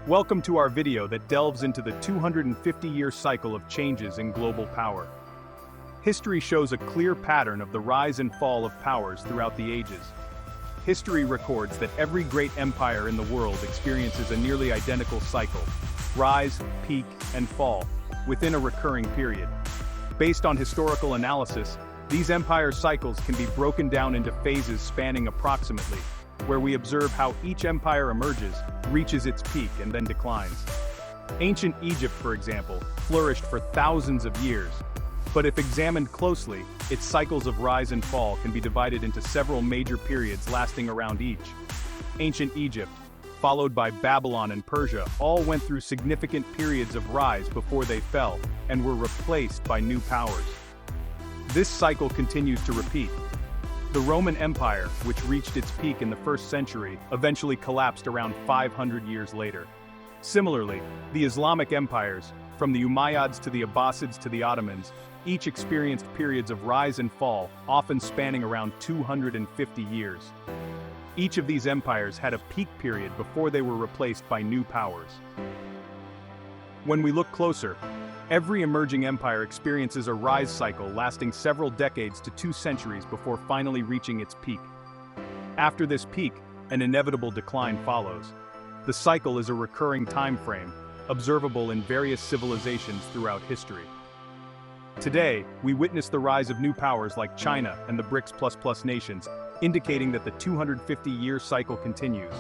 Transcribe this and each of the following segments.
Welcome to our video that delves into the 250-year cycle of changes in global power. History shows a clear pattern of the rise and fall of powers throughout the ages. History records that every great empire in the world experiences a nearly identical cycle: rise, peak, and fall, within a recurring period. Based on historical analysis, these empire cycles can be broken down into phases spanning approximately, where we observe how each empire emerges, reaches its peak, and then declines. Ancient Egypt, for example, flourished for thousands of years, but if examined closely, its cycles of rise and fall can be divided into several major periods lasting around each. Ancient Egypt, followed by Babylon and Persia, all went through significant periods of rise before they fell, and were replaced by new powers. This cycle continues to repeat. The Roman Empire, which reached its peak in the 1st century, eventually collapsed around 500 years later. Similarly, the Islamic empires, from the Umayyads to the Abbasids to the Ottomans, each experienced periods of rise and fall, often spanning around 250 years. Each of these empires had a peak period before they were replaced by new powers. When we look closer, every emerging empire experiences a rise cycle lasting several decades to 2 centuries before finally reaching its peak. After this peak, an inevitable decline follows. The cycle is a recurring time frame, observable in various civilizations throughout history. Today, we witness the rise of new powers like China and the BRICS nations, indicating that the 250-year cycle continues.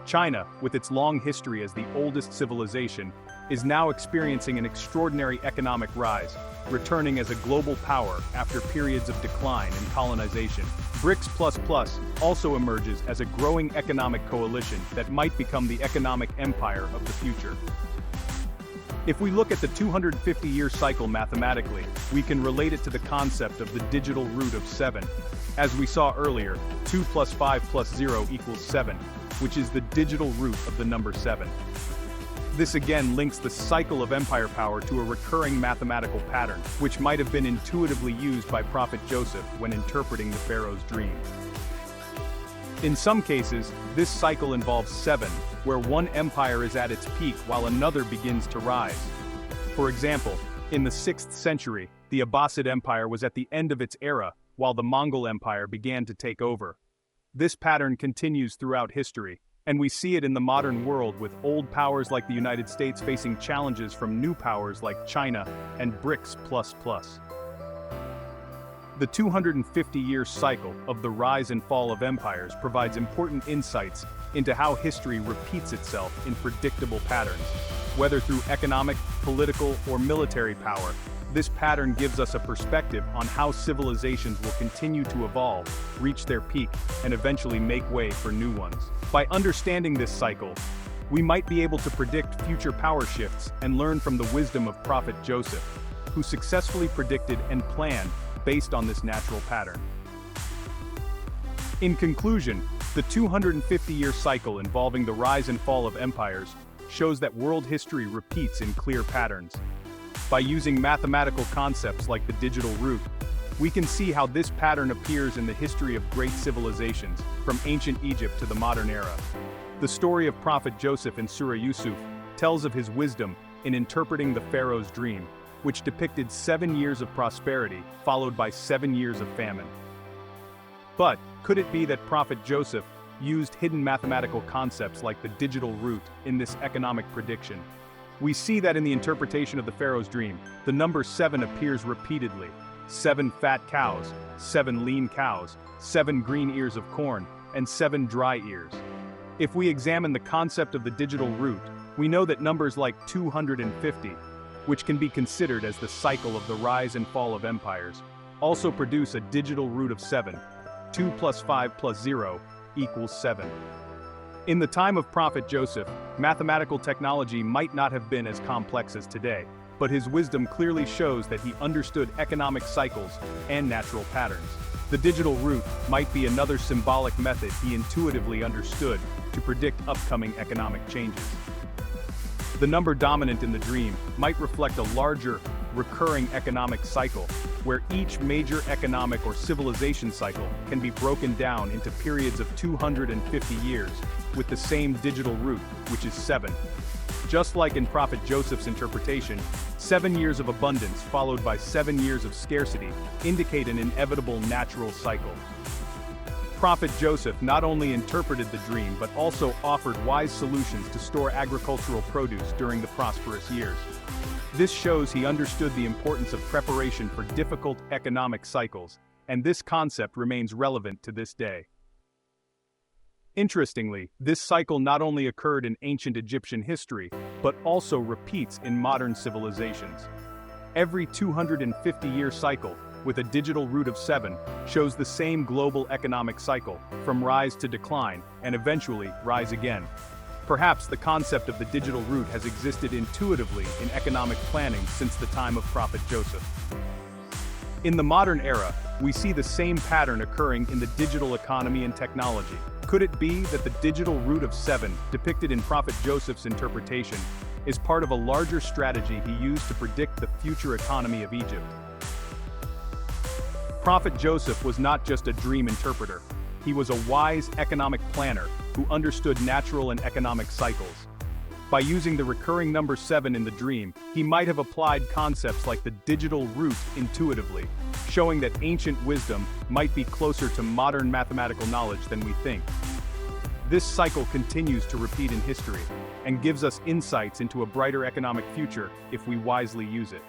China, with its long history as the oldest civilization, is now experiencing an extraordinary economic rise, returning as a global power after periods of decline and colonization. BRICS also emerges as a growing economic coalition that might become the economic empire of the future. If we look at the 250-year cycle mathematically, we can relate it to the concept of the digital root of 7. As we saw earlier, 2 plus 5 plus 0 equals 7, which is the digital root of the number 7. This again links the cycle of empire power to a recurring mathematical pattern, which might have been intuitively used by Prophet Joseph when interpreting the Pharaoh's dream. In some cases, this cycle involves 7, where one empire is at its peak while another begins to rise. For example, in the 6th century, the Abbasid Empire was at the end of its era, while the Mongol Empire began to take over. This pattern continues throughout history, and we see it in the modern world with old powers like the United States facing challenges from new powers like China and BRICS. The 250-year cycle of the rise and fall of empires provides important insights into how history repeats itself in predictable patterns. Whether through economic, political, or military power, this pattern gives us a perspective on how civilizations will continue to evolve, reach their peak, and eventually make way for new ones. By understanding this cycle, we might be able to predict future power shifts and learn from the wisdom of Prophet Joseph, who successfully predicted and planned based on this natural pattern. In conclusion, the 250-year cycle involving the rise and fall of empires shows that world history repeats in clear patterns. By using mathematical concepts like the digital root, we can see how this pattern appears in the history of great civilizations, from ancient Egypt to the modern era. The story of Prophet Joseph in Surah Yusuf tells of his wisdom in interpreting the Pharaoh's dream, which depicted 7 years of prosperity followed by 7 years of famine. But could it be that Prophet Joseph used hidden mathematical concepts like the digital root in this economic prediction? We see that in the interpretation of the Pharaoh's dream, the number 7 appears repeatedly: 7 fat cows, 7 lean cows, 7 green ears of corn, and 7 dry ears. If we examine the concept of the digital root, we know that numbers like 250, which can be considered as the cycle of the rise and fall of empires, also produce a digital root of 7. 2 plus 5 plus 0 equals 7. In the time of Prophet Joseph, mathematical technology might not have been as complex as today, but his wisdom clearly shows that he understood economic cycles and natural patterns. The digital root might be another symbolic method he intuitively understood to predict upcoming economic changes. The number dominant in the dream might reflect a larger, recurring economic cycle, where each major economic or civilization cycle can be broken down into periods of 250 years, with the same digital root, which is 7. Just like in Prophet Joseph's interpretation, 7 years of abundance followed by 7 years of scarcity indicate an inevitable natural cycle. Prophet Joseph not only interpreted the dream but also offered wise solutions to store agricultural produce during the prosperous years. This shows he understood the importance of preparation for difficult economic cycles, and this concept remains relevant to this day. Interestingly, this cycle not only occurred in ancient Egyptian history, but also repeats in modern civilizations. Every 250-year cycle, with a digital root of 7, shows the same global economic cycle, from rise to decline, and eventually rise again. Perhaps the concept of the digital root has existed intuitively in economic planning since the time of Prophet Joseph. In the modern era, we see the same pattern occurring in the digital economy and technology. Could it be that the digital root of 7, depicted in Prophet Joseph's interpretation, is part of a larger strategy he used to predict the future economy of Egypt? Prophet Joseph was not just a dream interpreter. He was a wise economic planner who understood natural and economic cycles. By using the recurring number 7 in the dream, he might have applied concepts like the digital root intuitively, showing that ancient wisdom might be closer to modern mathematical knowledge than we think. This cycle continues to repeat in history, and gives us insights into a brighter economic future if we wisely use it.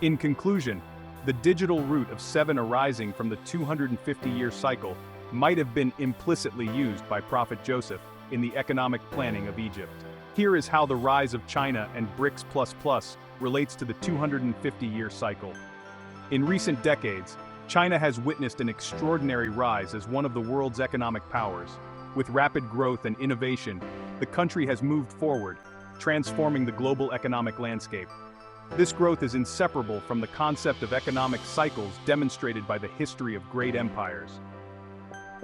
In conclusion, the digital root of 7 arising from the 250-year cycle might have been implicitly used by Prophet Joseph in the economic planning of Egypt. Here is how the rise of China and BRICS relates to the 250-year cycle. In recent decades, China has witnessed an extraordinary rise as one of the world's economic powers. With rapid growth and innovation, the country has moved forward, transforming the global economic landscape. This growth is inseparable from the concept of economic cycles demonstrated by the history of great empires.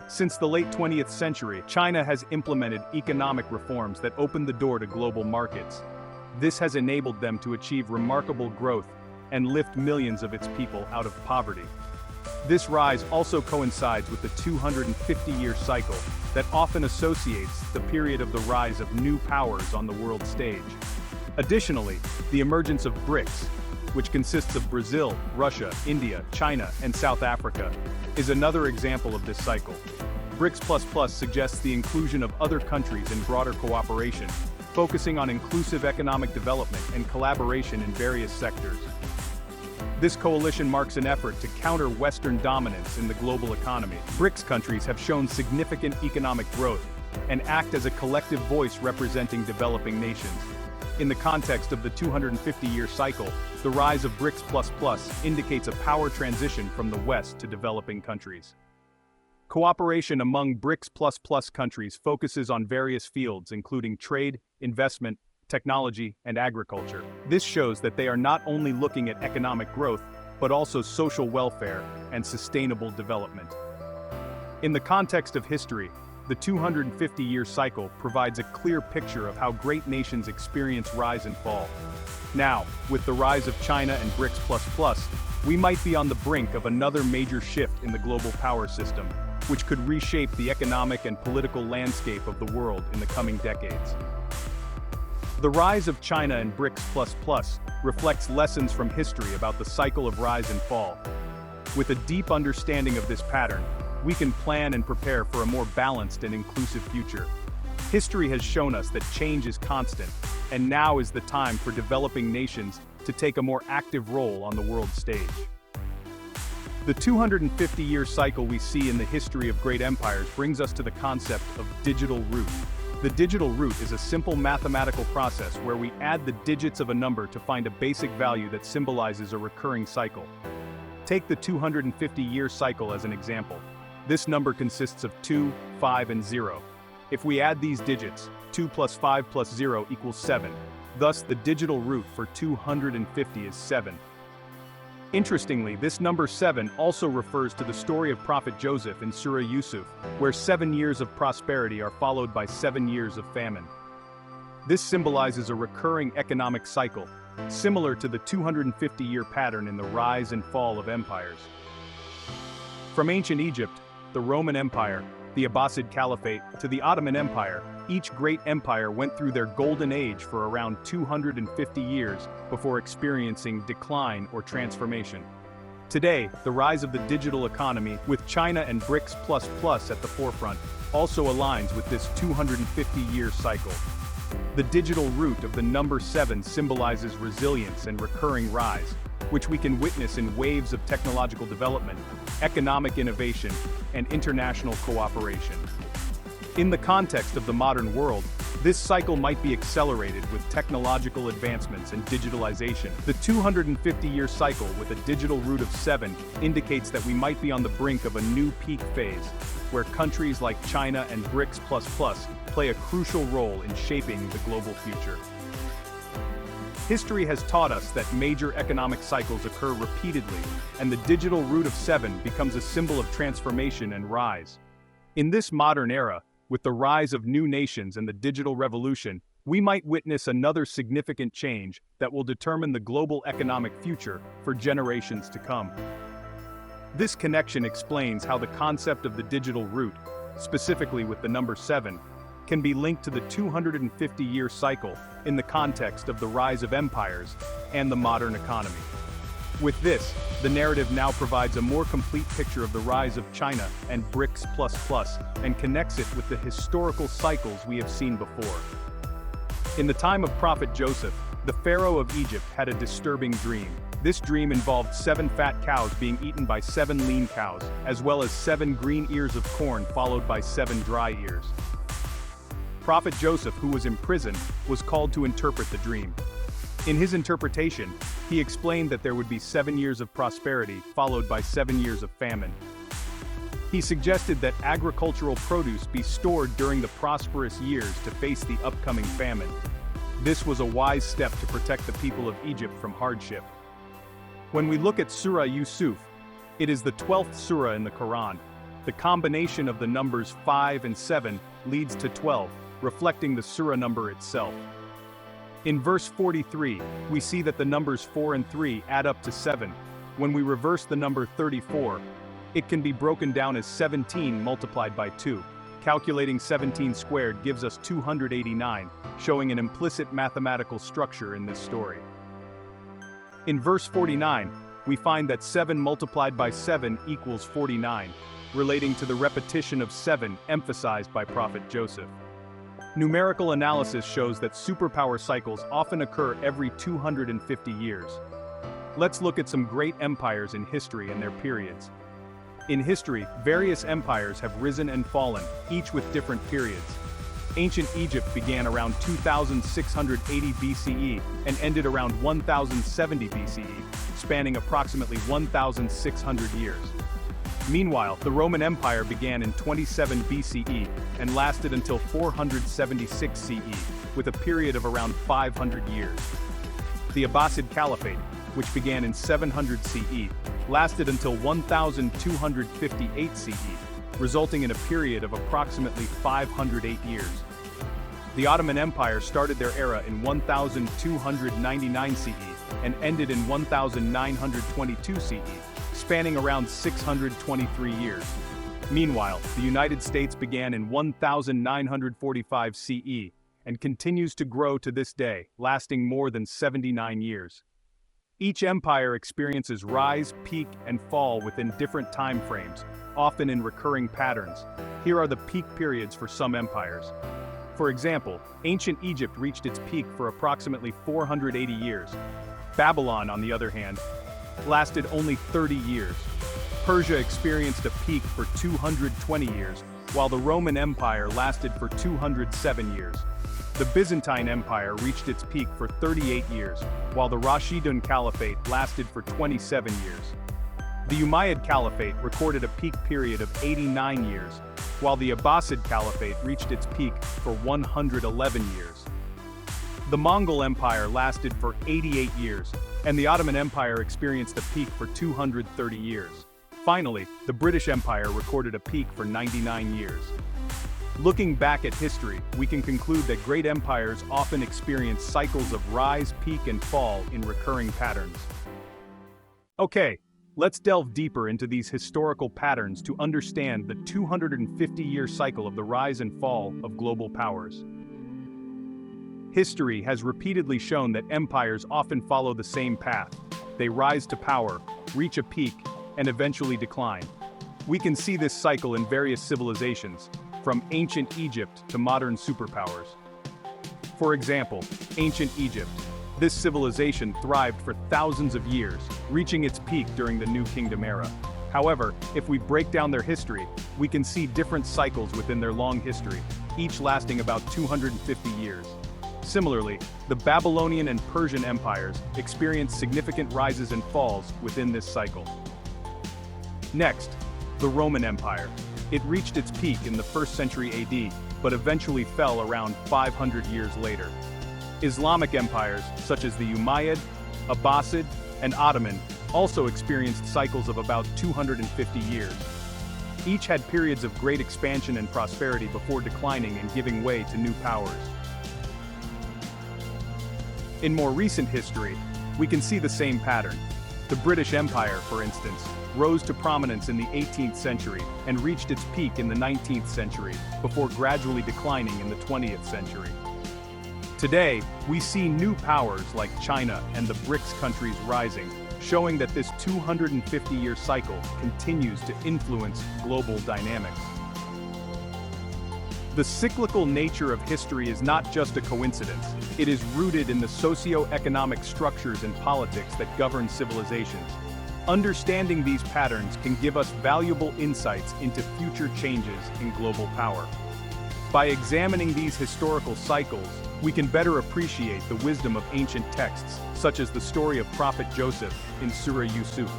Since the late 20th century, China has implemented economic reforms that opened the door to global markets. This has enabled them to achieve remarkable growth and lift millions of its people out of poverty. This rise also coincides with the 250-year cycle that often associates the period of the rise of new powers on the world stage. Additionally, the emergence of BRICS, which consists of Brazil, Russia, India, China, and South Africa, is another example of this cycle. BRICS suggests the inclusion of other countries in broader cooperation, focusing on inclusive economic development and collaboration in various sectors. This coalition marks an effort to counter Western dominance in the global economy. BRICS countries have shown significant economic growth and act as a collective voice representing developing nations. In the context of the 250-year cycle, the rise of BRICS indicates a power transition from the West to developing countries. Cooperation among BRICS countries focuses on various fields including trade, investment, technology, and agriculture. This shows that they are not only looking at economic growth, but also social welfare and sustainable development. In the context of history, the 250-year cycle provides a clear picture of how great nations experience rise and fall. Now, with the rise of China and BRICS+, we might be on the brink of another major shift in the global power system, which could reshape the economic and political landscape of the world in the coming decades. The rise of China and BRICS+, reflects lessons from history about the cycle of rise and fall. With a deep understanding of this pattern, we can plan and prepare for a more balanced and inclusive future. History has shown us that change is constant, and now is the time for developing nations to take a more active role on the world stage. The 250-year cycle we see in the history of great empires brings us to the concept of digital root. The digital root is a simple mathematical process where we add the digits of a number to find a basic value that symbolizes a recurring cycle. Take the 250-year cycle as an example. This number consists of 2, 5, and 0. If we add these digits, 2 plus 5 plus 0 equals 7. Thus, the digital root for 250 is 7. Interestingly, this number 7 also refers to the story of Prophet Joseph in Surah Yusuf, where 7 years of prosperity are followed by 7 years of famine. This symbolizes a recurring economic cycle, similar to the 250-year pattern in the rise and fall of empires. From ancient Egypt, the Roman Empire, the Abbasid Caliphate, to the Ottoman Empire, each great empire went through their golden age for around 250 years before experiencing decline or transformation. Today, the rise of the digital economy, with China and BRICS++ at the forefront, also aligns with this 250-year cycle. The digital root of the number 7 symbolizes resilience and recurring rise, which we can witness in waves of technological development, economic innovation, and international cooperation. In the context of the modern world, this cycle might be accelerated with technological advancements and digitalization. The 250-year cycle with a digital root of 7 indicates that we might be on the brink of a new peak phase, where countries like China and BRICS++ play a crucial role in shaping the global future. History has taught us that major economic cycles occur repeatedly, and the digital root of 7 becomes a symbol of transformation and rise. In this modern era, with the rise of new nations and the digital revolution, we might witness another significant change that will determine the global economic future for generations to come. This connection explains how the concept of the digital root, specifically with the number 7, can be linked to the 250-year cycle in the context of the rise of empires and the modern economy. With this, the narrative now provides a more complete picture of the rise of China and BRICS++ and connects it with the historical cycles we have seen before. In the time of Prophet Joseph, the Pharaoh of Egypt had a disturbing dream. This dream involved 7 fat cows being eaten by 7 lean cows, as well as 7 green ears of corn followed by 7 dry ears. Prophet Joseph, who was imprisoned, was called to interpret the dream. In his interpretation, he explained that there would be 7 years of prosperity, followed by 7 years of famine. He suggested that agricultural produce be stored during the prosperous years to face the upcoming famine. This was a wise step to protect the people of Egypt from hardship. When we look at Surah Yusuf, it is the 12th surah in the Quran. The combination of the numbers 5 and 7 leads to 12, reflecting the surah number itself. In verse 43, we see that the numbers 4 and 3 add up to 7. When we reverse the number 34, it can be broken down as 17 multiplied by 2. Calculating 17 squared gives us 289, showing an implicit mathematical structure in this story. In verse 49, we find that 7 multiplied by 7 equals 49, relating to the repetition of 7 emphasized by Prophet Joseph. Numerical analysis shows that superpower cycles often occur every 250 years. Let's look at some great empires in history and their periods. In history, various empires have risen and fallen, each with different periods. Ancient Egypt began around 2680 BCE and ended around 1070 BCE, spanning approximately 1600 years. Meanwhile, the Roman Empire began in 27 BCE and lasted until 476 CE, with a period of around 500 years. The Abbasid Caliphate, which began in 700 CE, lasted until 1258 CE, resulting in a period of approximately 508 years. The Ottoman Empire started their era in 1299 CE and ended in 1922 CE, spanning around 623 years. Meanwhile, the United States began in 1945 CE and continues to grow to this day, lasting more than 79 years. Each empire experiences rise, peak, and fall within different time frames, often in recurring patterns. Here are the peak periods for some empires. For example, ancient Egypt reached its peak for approximately 480 years. Babylon, on the other hand, lasted only 30 years. Persia experienced a peak for 220 years, while the Roman Empire lasted for 207 years. The Byzantine Empire reached its peak for 38 years, while the Rashidun Caliphate lasted for 27 years. The Umayyad Caliphate recorded a peak period of 89 years, while the Abbasid Caliphate reached its peak for 111 years. The Mongol Empire lasted for 88 years, and the Ottoman Empire experienced a peak for 230 years. Finally, the British Empire recorded a peak for 99 years. Looking back at history, we can conclude that great empires often experience cycles of rise, peak, and fall in recurring patterns. Okay, Let's delve deeper into these historical patterns to understand the 250-year cycle of the rise and fall of global powers. History has repeatedly shown that empires often follow the same path. They rise to power, reach a peak, and eventually decline. We can see this cycle in various civilizations, from ancient Egypt to modern superpowers. For example, ancient Egypt. This civilization thrived for thousands of years, reaching its peak during the New Kingdom era. However, if we break down their history, we can see different cycles within their long history, each lasting about 250 years. Similarly, the Babylonian and Persian empires experienced significant rises and falls within this cycle. Next, the Roman Empire. It reached its peak in the 1st century AD, but eventually fell around 500 years later. Islamic empires, such as the Umayyad, Abbasid, and Ottoman, also experienced cycles of about 250 years. Each had periods of great expansion and prosperity before declining and giving way to new powers. In more recent history, we can see the same pattern. The British Empire, for instance, rose to prominence in the 18th century and reached its peak in the 19th century, before gradually declining in the 20th century. Today, we see new powers like China and the BRICS countries rising, showing that this 250-year cycle continues to influence global dynamics. The cyclical nature of history is not just a coincidence. It is rooted in the socio-economic structures and politics that govern civilizations. Understanding these patterns can give us valuable insights into future changes in global power. By examining these historical cycles, we can better appreciate the wisdom of ancient texts, such as the story of Prophet Joseph in Surah Yusuf.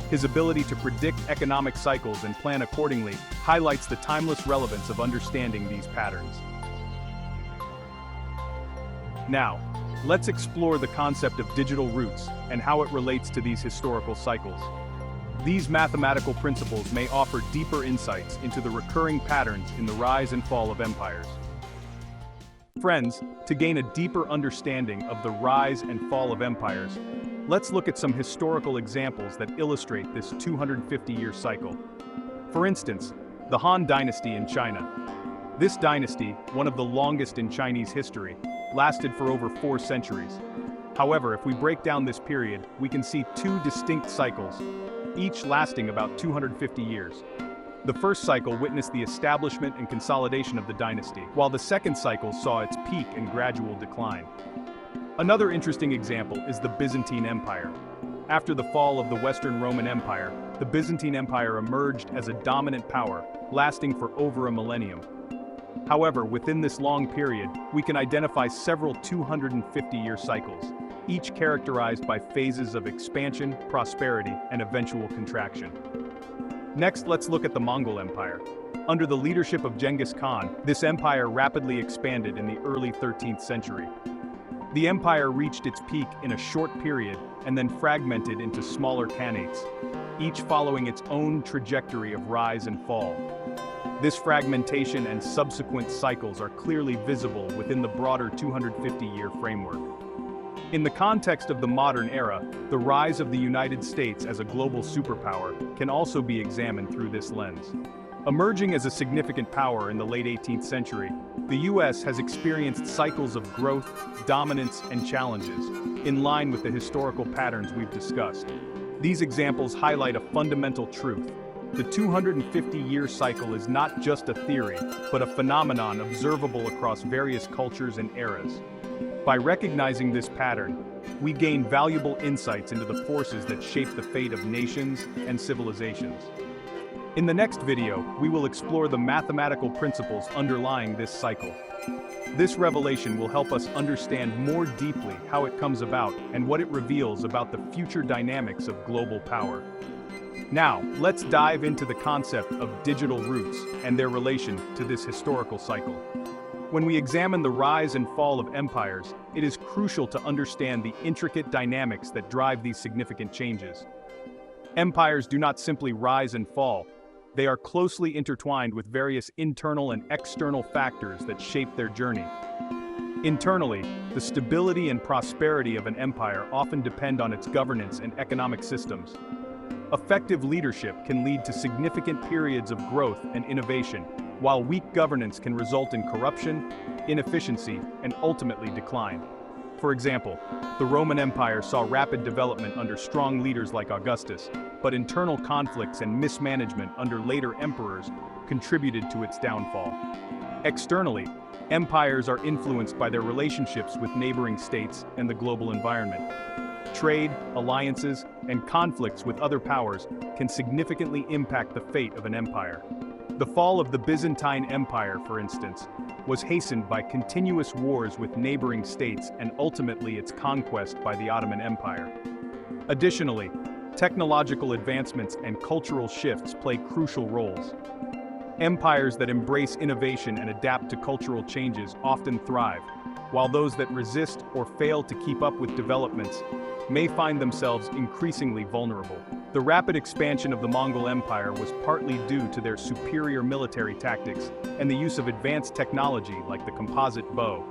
His ability to predict economic cycles and plan accordingly highlights the timeless relevance of understanding these patterns. Now, let's explore the concept of digital roots and how it relates to these historical cycles. These mathematical principles may offer deeper insights into the recurring patterns in the rise and fall of empires. Friends, to gain a deeper understanding of the rise and fall of empires, let's look at some historical examples that illustrate this 250-year cycle. For instance, the Han Dynasty in China. This dynasty, one of the longest in Chinese history, lasted for over 4 centuries. However, if we break down this period, we can see 2 distinct cycles, each lasting about 250 years. The first cycle witnessed the establishment and consolidation of the dynasty, while the second cycle saw its peak and gradual decline. Another interesting example is the Byzantine Empire. After the fall of the Western Roman Empire, the Byzantine Empire emerged as a dominant power, lasting for over a millennium. However, within this long period, we can identify several 250-year cycles, each characterized by phases of expansion, prosperity, and eventual contraction. Next, let's look at the Mongol Empire. Under the leadership of Genghis Khan, this empire rapidly expanded in the early 13th century. The empire reached its peak in a short period and then fragmented into smaller khanates, each following its own trajectory of rise and fall. This fragmentation and subsequent cycles are clearly visible within the broader 250-year framework. In the context of the modern era, the rise of the United States as a global superpower can also be examined through this lens. Emerging as a significant power in the late 18th century, the U.S. has experienced cycles of growth, dominance, and challenges, in line with the historical patterns we've discussed. These examples highlight a fundamental truth. The 250-year cycle is not just a theory, but a phenomenon observable across various cultures and eras. By recognizing this pattern, we gain valuable insights into the forces that shape the fate of nations and civilizations. In the next video, we will explore the mathematical principles underlying this cycle. This revelation will help us understand more deeply how it comes about and what it reveals about the future dynamics of global power. Now, let's dive into the concept of digital roots and their relation to this historical cycle. When we examine the rise and fall of empires, it is crucial to understand the intricate dynamics that drive these significant changes. Empires do not simply rise and fall. They are closely intertwined with various internal and external factors that shape their journey. Internally, the stability and prosperity of an empire often depend on its governance and economic systems. Effective leadership can lead to significant periods of growth and innovation, while weak governance can result in corruption, inefficiency, and ultimately decline. For example, the Roman Empire saw rapid development under strong leaders like Augustus, but internal conflicts and mismanagement under later emperors contributed to its downfall. Externally, empires are influenced by their relationships with neighboring states and the global environment. Trade, alliances, and conflicts with other powers can significantly impact the fate of an empire. The fall of the Byzantine Empire, for instance, was hastened by continuous wars with neighboring states and ultimately its conquest by the Ottoman Empire. Additionally, technological advancements and cultural shifts play crucial roles. Empires that embrace innovation and adapt to cultural changes often thrive, while those that resist or fail to keep up with developments may find themselves increasingly vulnerable. The rapid expansion of the Mongol Empire was partly due to their superior military tactics and the use of advanced technology like the composite bow.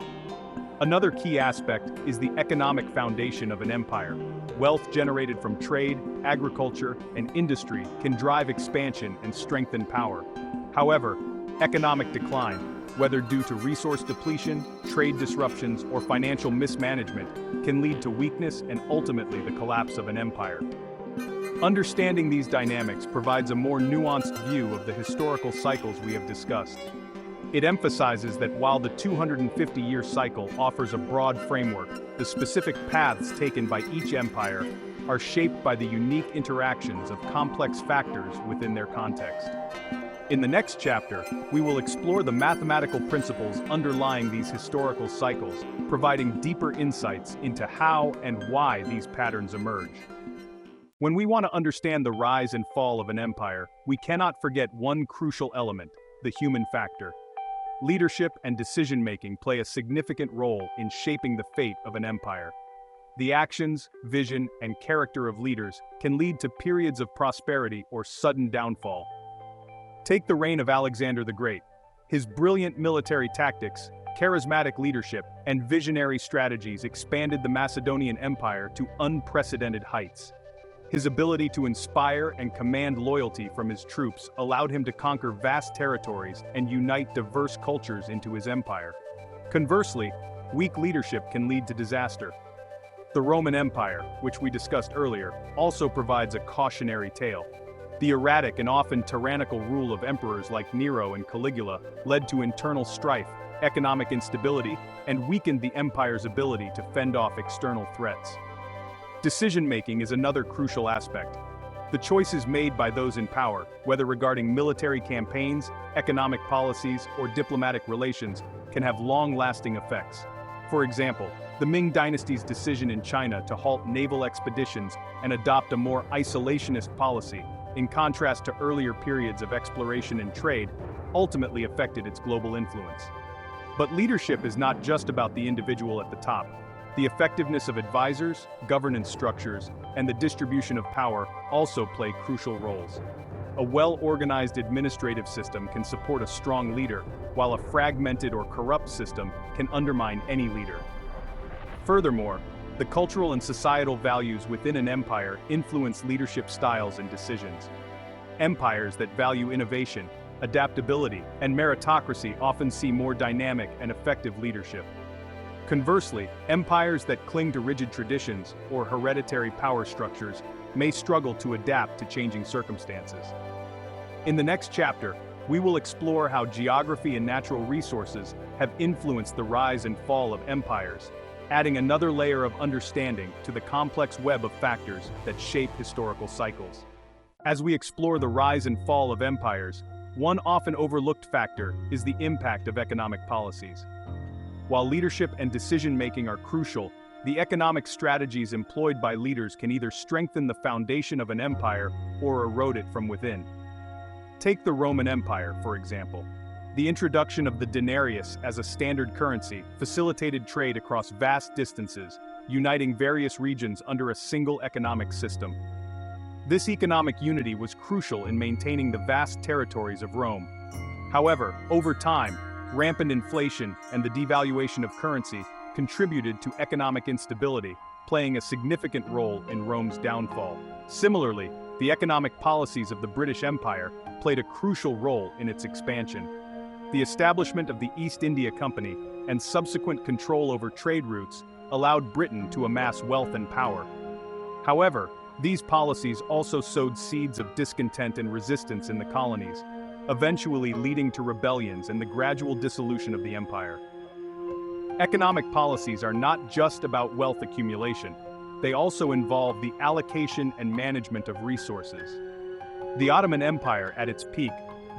Another key aspect is the economic foundation of an empire. Wealth generated from trade, agriculture, and industry can drive expansion and strengthen power. However, economic decline, whether due to resource depletion, trade disruptions, or financial mismanagement, can lead to weakness and ultimately the collapse of an empire. Understanding these dynamics provides a more nuanced view of the historical cycles we have discussed. It emphasizes that while the 250-year cycle offers a broad framework, the specific paths taken by each empire are shaped by the unique interactions of complex factors within their context. In the next chapter, we will explore the mathematical principles underlying these historical cycles, providing deeper insights into how and why these patterns emerge. When we want to understand the rise and fall of an empire, we cannot forget one crucial element: the human factor. Leadership and decision-making play a significant role in shaping the fate of an empire. The actions, vision, and character of leaders can lead to periods of prosperity or sudden downfall. Take the reign of Alexander the Great. His brilliant military tactics, charismatic leadership, and visionary strategies expanded the Macedonian Empire to unprecedented heights. His ability to inspire and command loyalty from his troops allowed him to conquer vast territories and unite diverse cultures into his empire. Conversely, weak leadership can lead to disaster. The Roman Empire, which we discussed earlier, also provides a cautionary tale. The erratic and often tyrannical rule of emperors like Nero and Caligula led to internal strife, economic instability, and weakened the empire's ability to fend off external threats. Decision-making is another crucial aspect. The choices made by those in power, whether regarding military campaigns, economic policies, or diplomatic relations, can have long-lasting effects. For example, the Ming dynasty's decision in China to halt naval expeditions and adopt a more isolationist policy, in contrast to earlier periods of exploration and trade, ultimately affected its global influence. But leadership is not just about the individual at the top. The effectiveness of advisors, governance structures, and the distribution of power also play crucial roles. A well-organized administrative system can support a strong leader, while a fragmented or corrupt system can undermine any leader. Furthermore, the cultural and societal values within an empire influence leadership styles and decisions. Empires that value innovation, adaptability, and meritocracy often see more dynamic and effective leadership. Conversely, empires that cling to rigid traditions or hereditary power structures may struggle to adapt to changing circumstances. In the next chapter, we will explore how geography and natural resources have influenced the rise and fall of empires, adding another layer of understanding to the complex web of factors that shape historical cycles. As we explore the rise and fall of empires, one often overlooked factor is the impact of economic policies. While leadership and decision-making are crucial, the economic strategies employed by leaders can either strengthen the foundation of an empire or erode it from within. Take the Roman Empire, for example. The introduction of the denarius as a standard currency facilitated trade across vast distances, uniting various regions under a single economic system. This economic unity was crucial in maintaining the vast territories of Rome. However, over time, rampant inflation and the devaluation of currency contributed to economic instability, playing a significant role in Rome's downfall. Similarly, the economic policies of the British Empire played a crucial role in its expansion. The establishment of the East India Company and subsequent control over trade routes allowed Britain to amass wealth and power. However, these policies also sowed seeds of discontent and resistance in the colonies, eventually leading to rebellions and the gradual dissolution of the empire. Economic policies are not just about wealth accumulation, they also involve the allocation and management of resources. The Ottoman Empire, at its peak,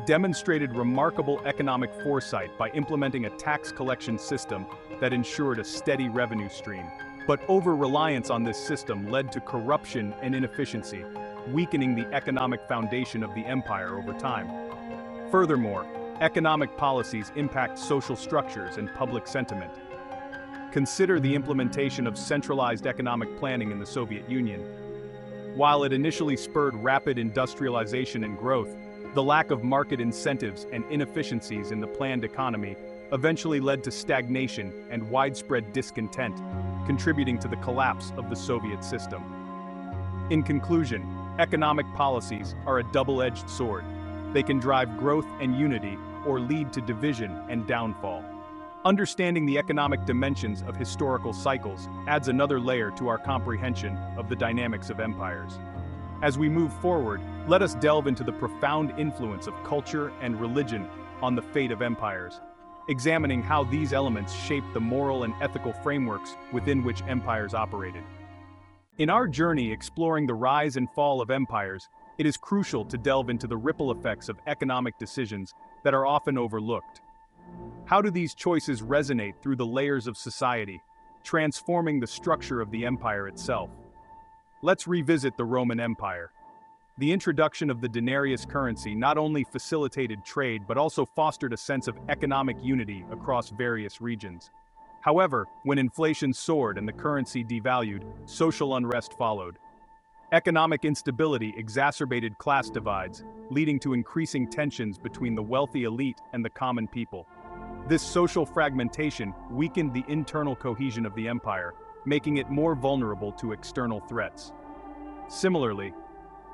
demonstrated remarkable economic foresight by implementing a tax collection system that ensured a steady revenue stream. But over-reliance on this system led to corruption and inefficiency, weakening the economic foundation of the empire over time. Furthermore, economic policies impact social structures and public sentiment. Consider the implementation of centralized economic planning in the Soviet Union. While it initially spurred rapid industrialization and growth, the lack of market incentives and inefficiencies in the planned economy eventually led to stagnation and widespread discontent, contributing to the collapse of the Soviet system. In conclusion, economic policies are a double-edged sword. They can drive growth and unity or lead to division and downfall. Understanding the economic dimensions of historical cycles adds another layer to our comprehension of the dynamics of empires. As we move forward, let us delve into the profound influence of culture and religion on the fate of empires, examining how these elements shape the moral and ethical frameworks within which empires operated. In our journey exploring the rise and fall of empires, it is crucial to delve into the ripple effects of economic decisions that are often overlooked. How do these choices resonate through the layers of society, transforming the structure of the empire itself? Let's revisit the Roman Empire. The introduction of the denarius currency not only facilitated trade but also fostered a sense of economic unity across various regions. However, when inflation soared and the currency devalued, social unrest followed. Economic instability exacerbated class divides, leading to increasing tensions between the wealthy elite and the common people. This social fragmentation weakened the internal cohesion of the empire, making it more vulnerable to external threats. Similarly,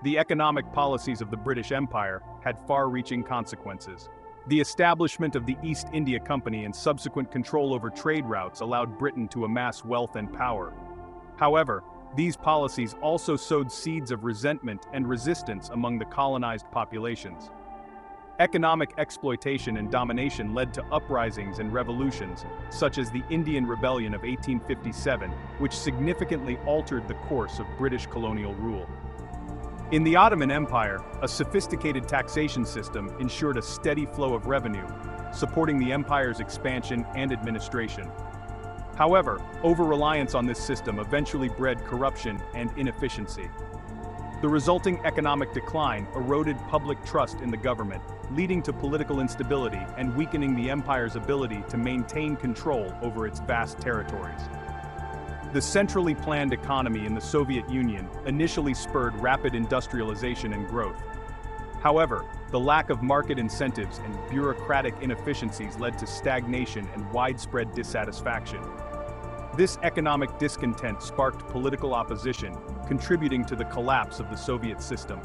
the economic policies of the British Empire had far-reaching consequences. The establishment of the East India Company and subsequent control over trade routes allowed Britain to amass wealth and power. However, these policies also sowed seeds of resentment and resistance among the colonized populations. Economic exploitation and domination led to uprisings and revolutions, such as the Indian Rebellion of 1857, which significantly altered the course of British colonial rule. In the Ottoman Empire, a sophisticated taxation system ensured a steady flow of revenue, supporting the empire's expansion and administration. However, over-reliance on this system eventually bred corruption and inefficiency. The resulting economic decline eroded public trust in the government, leading to political instability and weakening the empire's ability to maintain control over its vast territories. The centrally planned economy in the Soviet Union initially spurred rapid industrialization and growth. However, the lack of market incentives and bureaucratic inefficiencies led to stagnation and widespread dissatisfaction. This economic discontent sparked political opposition, contributing to the collapse of the Soviet system.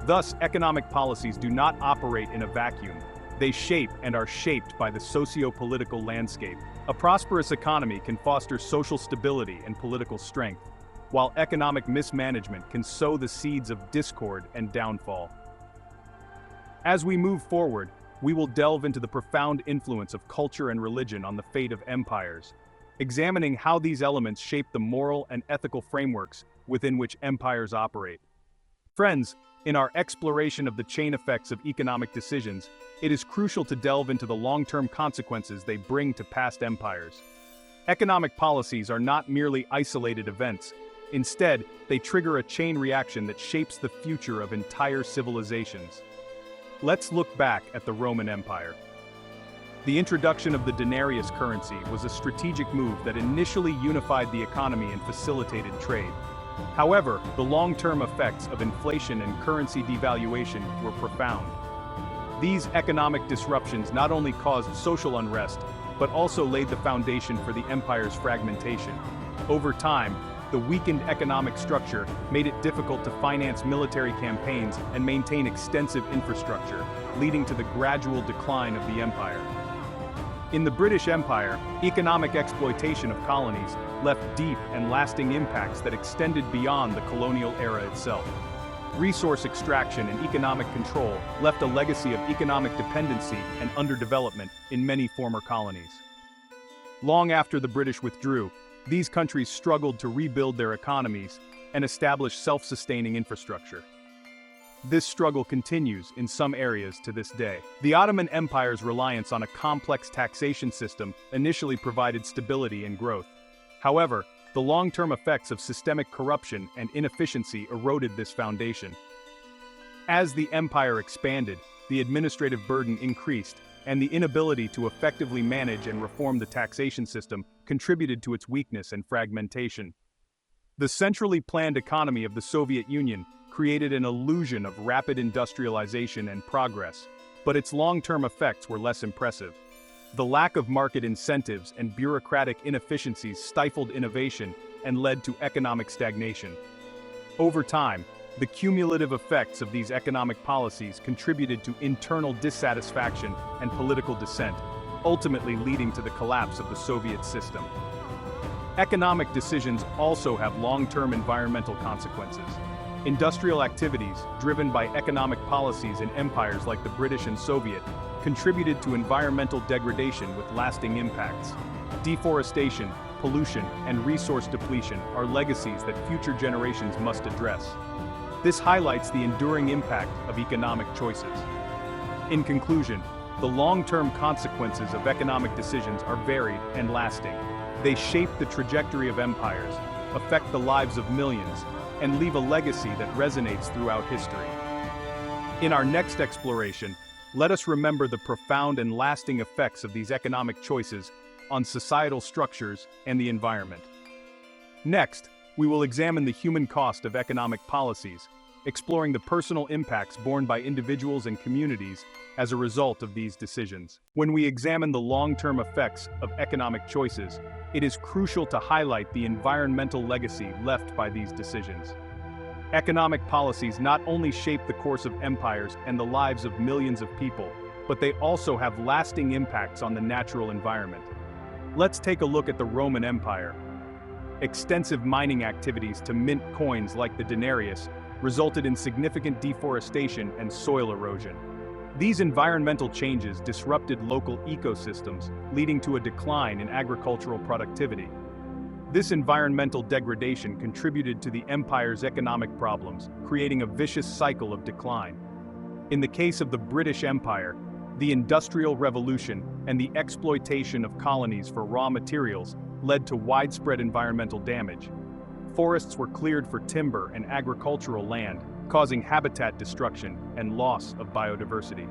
Thus, economic policies do not operate in a vacuum. They shape and are shaped by the socio-political landscape. A prosperous economy can foster social stability and political strength, while economic mismanagement can sow the seeds of discord and downfall. As we move forward, we will delve into the profound influence of culture and religion on the fate of empires, examining how these elements shape the moral and ethical frameworks within which empires operate. Friends, in our exploration of the chain effects of economic decisions, it is crucial to delve into the long-term consequences they bring to past empires. Economic policies are not merely isolated events. Instead, they trigger a chain reaction that shapes the future of entire civilizations. Let's look back at the Roman Empire. The introduction of the denarius currency was a strategic move that initially unified the economy and facilitated trade. However, the long-term effects of inflation and currency devaluation were profound. These economic disruptions not only caused social unrest, but also laid the foundation for the empire's fragmentation. Over time, The weakened economic structure made it difficult to finance military campaigns and maintain extensive infrastructure, leading to the gradual decline of the empire. In the British Empire, economic exploitation of colonies left deep and lasting impacts that extended beyond the colonial era itself. Resource extraction and economic control left a legacy of economic dependency and underdevelopment in many former colonies. Long after the British withdrew, these countries struggled to rebuild their economies and establish self-sustaining infrastructure. This struggle continues in some areas to this day. The Ottoman Empire's reliance on a complex taxation system initially provided stability and growth. However, the long-term effects of systemic corruption and inefficiency eroded this foundation. As the empire expanded, the administrative burden increased, and the inability to effectively manage and reform the taxation system contributed to its weakness and fragmentation. The centrally planned economy of the Soviet Union created an illusion of rapid industrialization and progress, but its long-term effects were less impressive. The lack of market incentives and bureaucratic inefficiencies stifled innovation and led to economic stagnation. Over time, the cumulative effects of these economic policies contributed to internal dissatisfaction and political dissent, ultimately leading to the collapse of the Soviet system. Economic decisions also have long-term environmental consequences. Industrial activities, driven by economic policies in empires like the British and Soviet, contributed to environmental degradation with lasting impacts. Deforestation, pollution, and resource depletion are legacies that future generations must address. This highlights the enduring impact of economic choices. In conclusion, the long-term consequences of economic decisions are varied and lasting. They shape the trajectory of empires, affect the lives of millions, and leave a legacy that resonates throughout history. In our next exploration, let us remember the profound and lasting effects of these economic choices on societal structures and the environment. Next, we will examine the human cost of economic policies, exploring the personal impacts borne by individuals and communities as a result of these decisions. When we examine the long-term effects of economic choices, it is crucial to highlight the environmental legacy left by these decisions. Economic policies not only shape the course of empires and the lives of millions of people, but they also have lasting impacts on the natural environment. Let's take a look at the Roman Empire. Extensive mining activities to mint coins like the denarius resulted in significant deforestation and soil erosion. These environmental changes disrupted local ecosystems, leading to a decline in agricultural productivity. This environmental degradation contributed to the empire's economic problems, creating a vicious cycle of decline. In the case of the British Empire, the Industrial Revolution and the exploitation of colonies for raw materials led to widespread environmental damage. Forests were cleared for timber and agricultural land, causing habitat destruction and loss of biodiversity.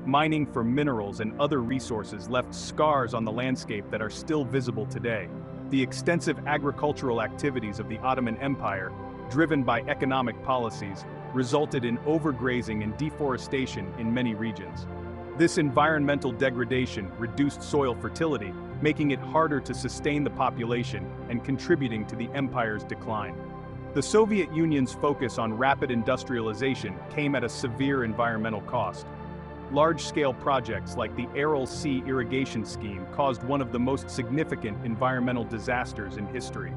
Mining for minerals and other resources left scars on the landscape that are still visible today. The extensive agricultural activities of the Ottoman Empire, driven by economic policies, resulted in overgrazing and deforestation in many regions. This environmental degradation reduced soil fertility, making it harder to sustain the population and contributing to the empire's decline. The Soviet Union's focus on rapid industrialization came at a severe environmental cost. Large-scale projects like the Aral Sea irrigation scheme caused one of the most significant environmental disasters in history.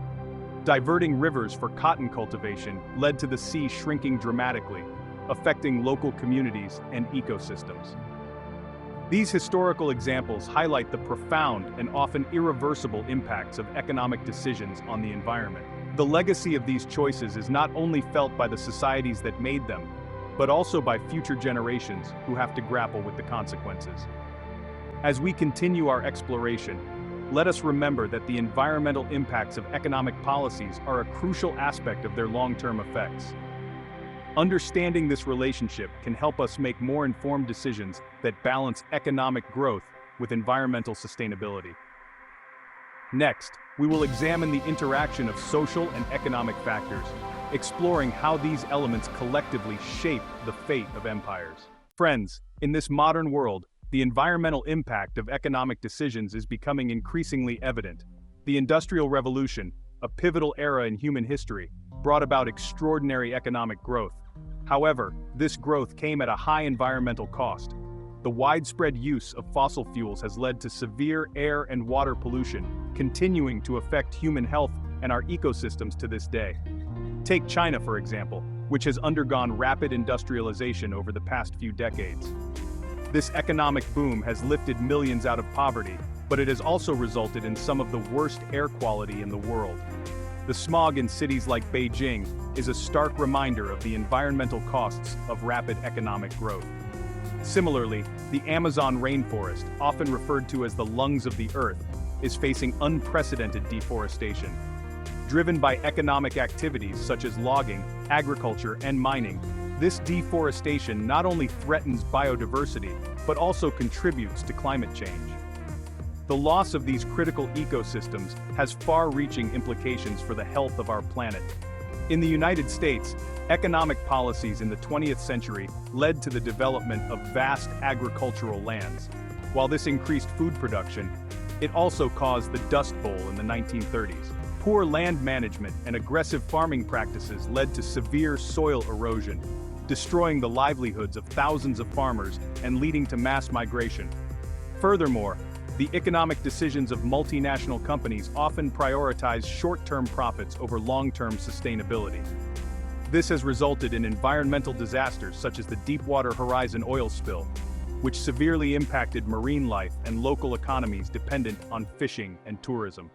Diverting rivers for cotton cultivation led to the sea shrinking dramatically, affecting local communities and ecosystems. These historical examples highlight the profound and often irreversible impacts of economic decisions on the environment. The legacy of these choices is not only felt by the societies that made them, but also by future generations who have to grapple with the consequences. As we continue our exploration, let us remember that the environmental impacts of economic policies are a crucial aspect of their long-term effects. Understanding this relationship can help us make more informed decisions that balance economic growth with environmental sustainability. Next, we will examine the interaction of social and economic factors, exploring how these elements collectively shape the fate of empires. Friends, in this modern world, the environmental impact of economic decisions is becoming increasingly evident. The Industrial Revolution, a pivotal era in human history, brought about extraordinary economic growth. However, this growth came at a high environmental cost. The widespread use of fossil fuels has led to severe air and water pollution, continuing to affect human health and our ecosystems to this day. Take China, for example, which has undergone rapid industrialization over the past few decades. This economic boom has lifted millions out of poverty, but it has also resulted in some of the worst air quality in the world. The smog in cities like Beijing is a stark reminder of the environmental costs of rapid economic growth. Similarly, the Amazon rainforest, often referred to as the lungs of the earth, is facing unprecedented deforestation. Driven by economic activities such as logging, agriculture, and mining, this deforestation not only threatens biodiversity, but also contributes to climate change. The loss of these critical ecosystems has far-reaching implications for the health of our planet. In the United States, economic policies in the 20th century led to the development of vast agricultural lands. While this increased food production, it also caused the Dust Bowl in the 1930s. Poor land management and aggressive farming practices led to severe soil erosion, destroying the livelihoods of thousands of farmers and leading to mass migration. Furthermore, the economic decisions of multinational companies often prioritize short-term profits over long-term sustainability. This has resulted in environmental disasters such as the Deepwater Horizon oil spill, which severely impacted marine life and local economies dependent on fishing and tourism.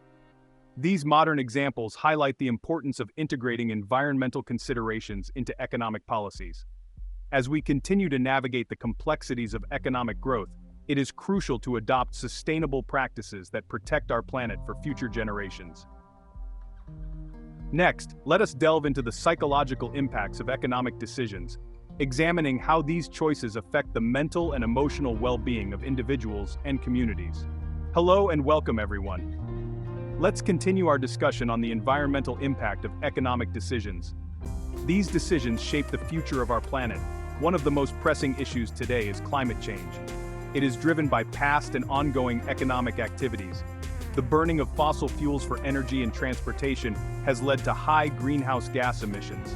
These modern examples highlight the importance of integrating environmental considerations into economic policies. As we continue to navigate the complexities of economic growth, it is crucial to adopt sustainable practices that protect our planet for future generations. Next, let us delve into the psychological impacts of economic decisions, examining how these choices affect the mental and emotional well-being of individuals and communities. Hello and welcome, everyone. Let's continue our discussion on the environmental impact of economic decisions. These decisions shape the future of our planet. One of the most pressing issues today is climate change. It is driven by past and ongoing economic activities. The burning of fossil fuels for energy and transportation has led to high greenhouse gas emissions.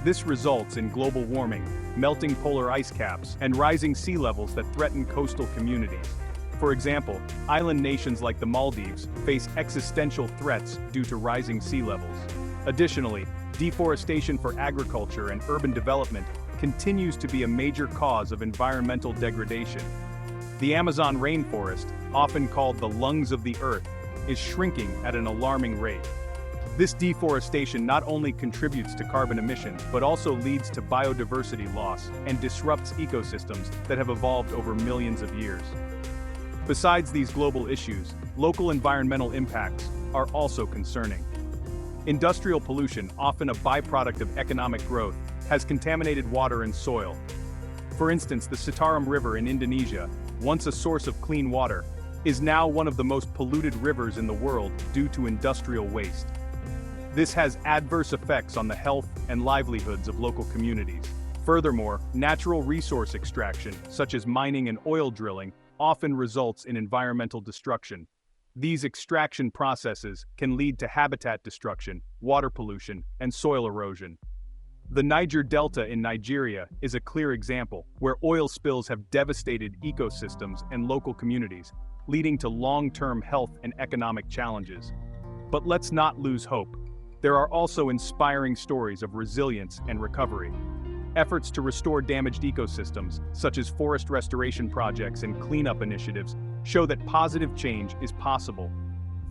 This results in global warming, melting polar ice caps, and rising sea levels that threaten coastal communities. For example, island nations like the Maldives face existential threats due to rising sea levels. Additionally, deforestation for agriculture and urban development continues to be a major cause of environmental degradation. The Amazon rainforest, often called the lungs of the earth, is shrinking at an alarming rate. This deforestation not only contributes to carbon emissions but also leads to biodiversity loss and disrupts ecosystems that have evolved over millions of years. Besides these global issues, local environmental impacts are also concerning. Industrial pollution, often a byproduct of economic growth, has contaminated water and soil. For instance, the Citarum River in Indonesia, once a source of clean water, is now one of the most polluted rivers in the world due to industrial waste. This has adverse effects on the health and livelihoods of local communities. Furthermore, natural resource extraction, such as mining and oil drilling, often results in environmental destruction. These extraction processes can lead to habitat destruction, water pollution, and soil erosion. The Niger Delta in Nigeria is a clear example, where oil spills have devastated ecosystems and local communities, leading to long-term health and economic challenges. But let's not lose hope. There are also inspiring stories of resilience and recovery. Efforts to restore damaged ecosystems, such as forest restoration projects and cleanup initiatives, show that positive change is possible.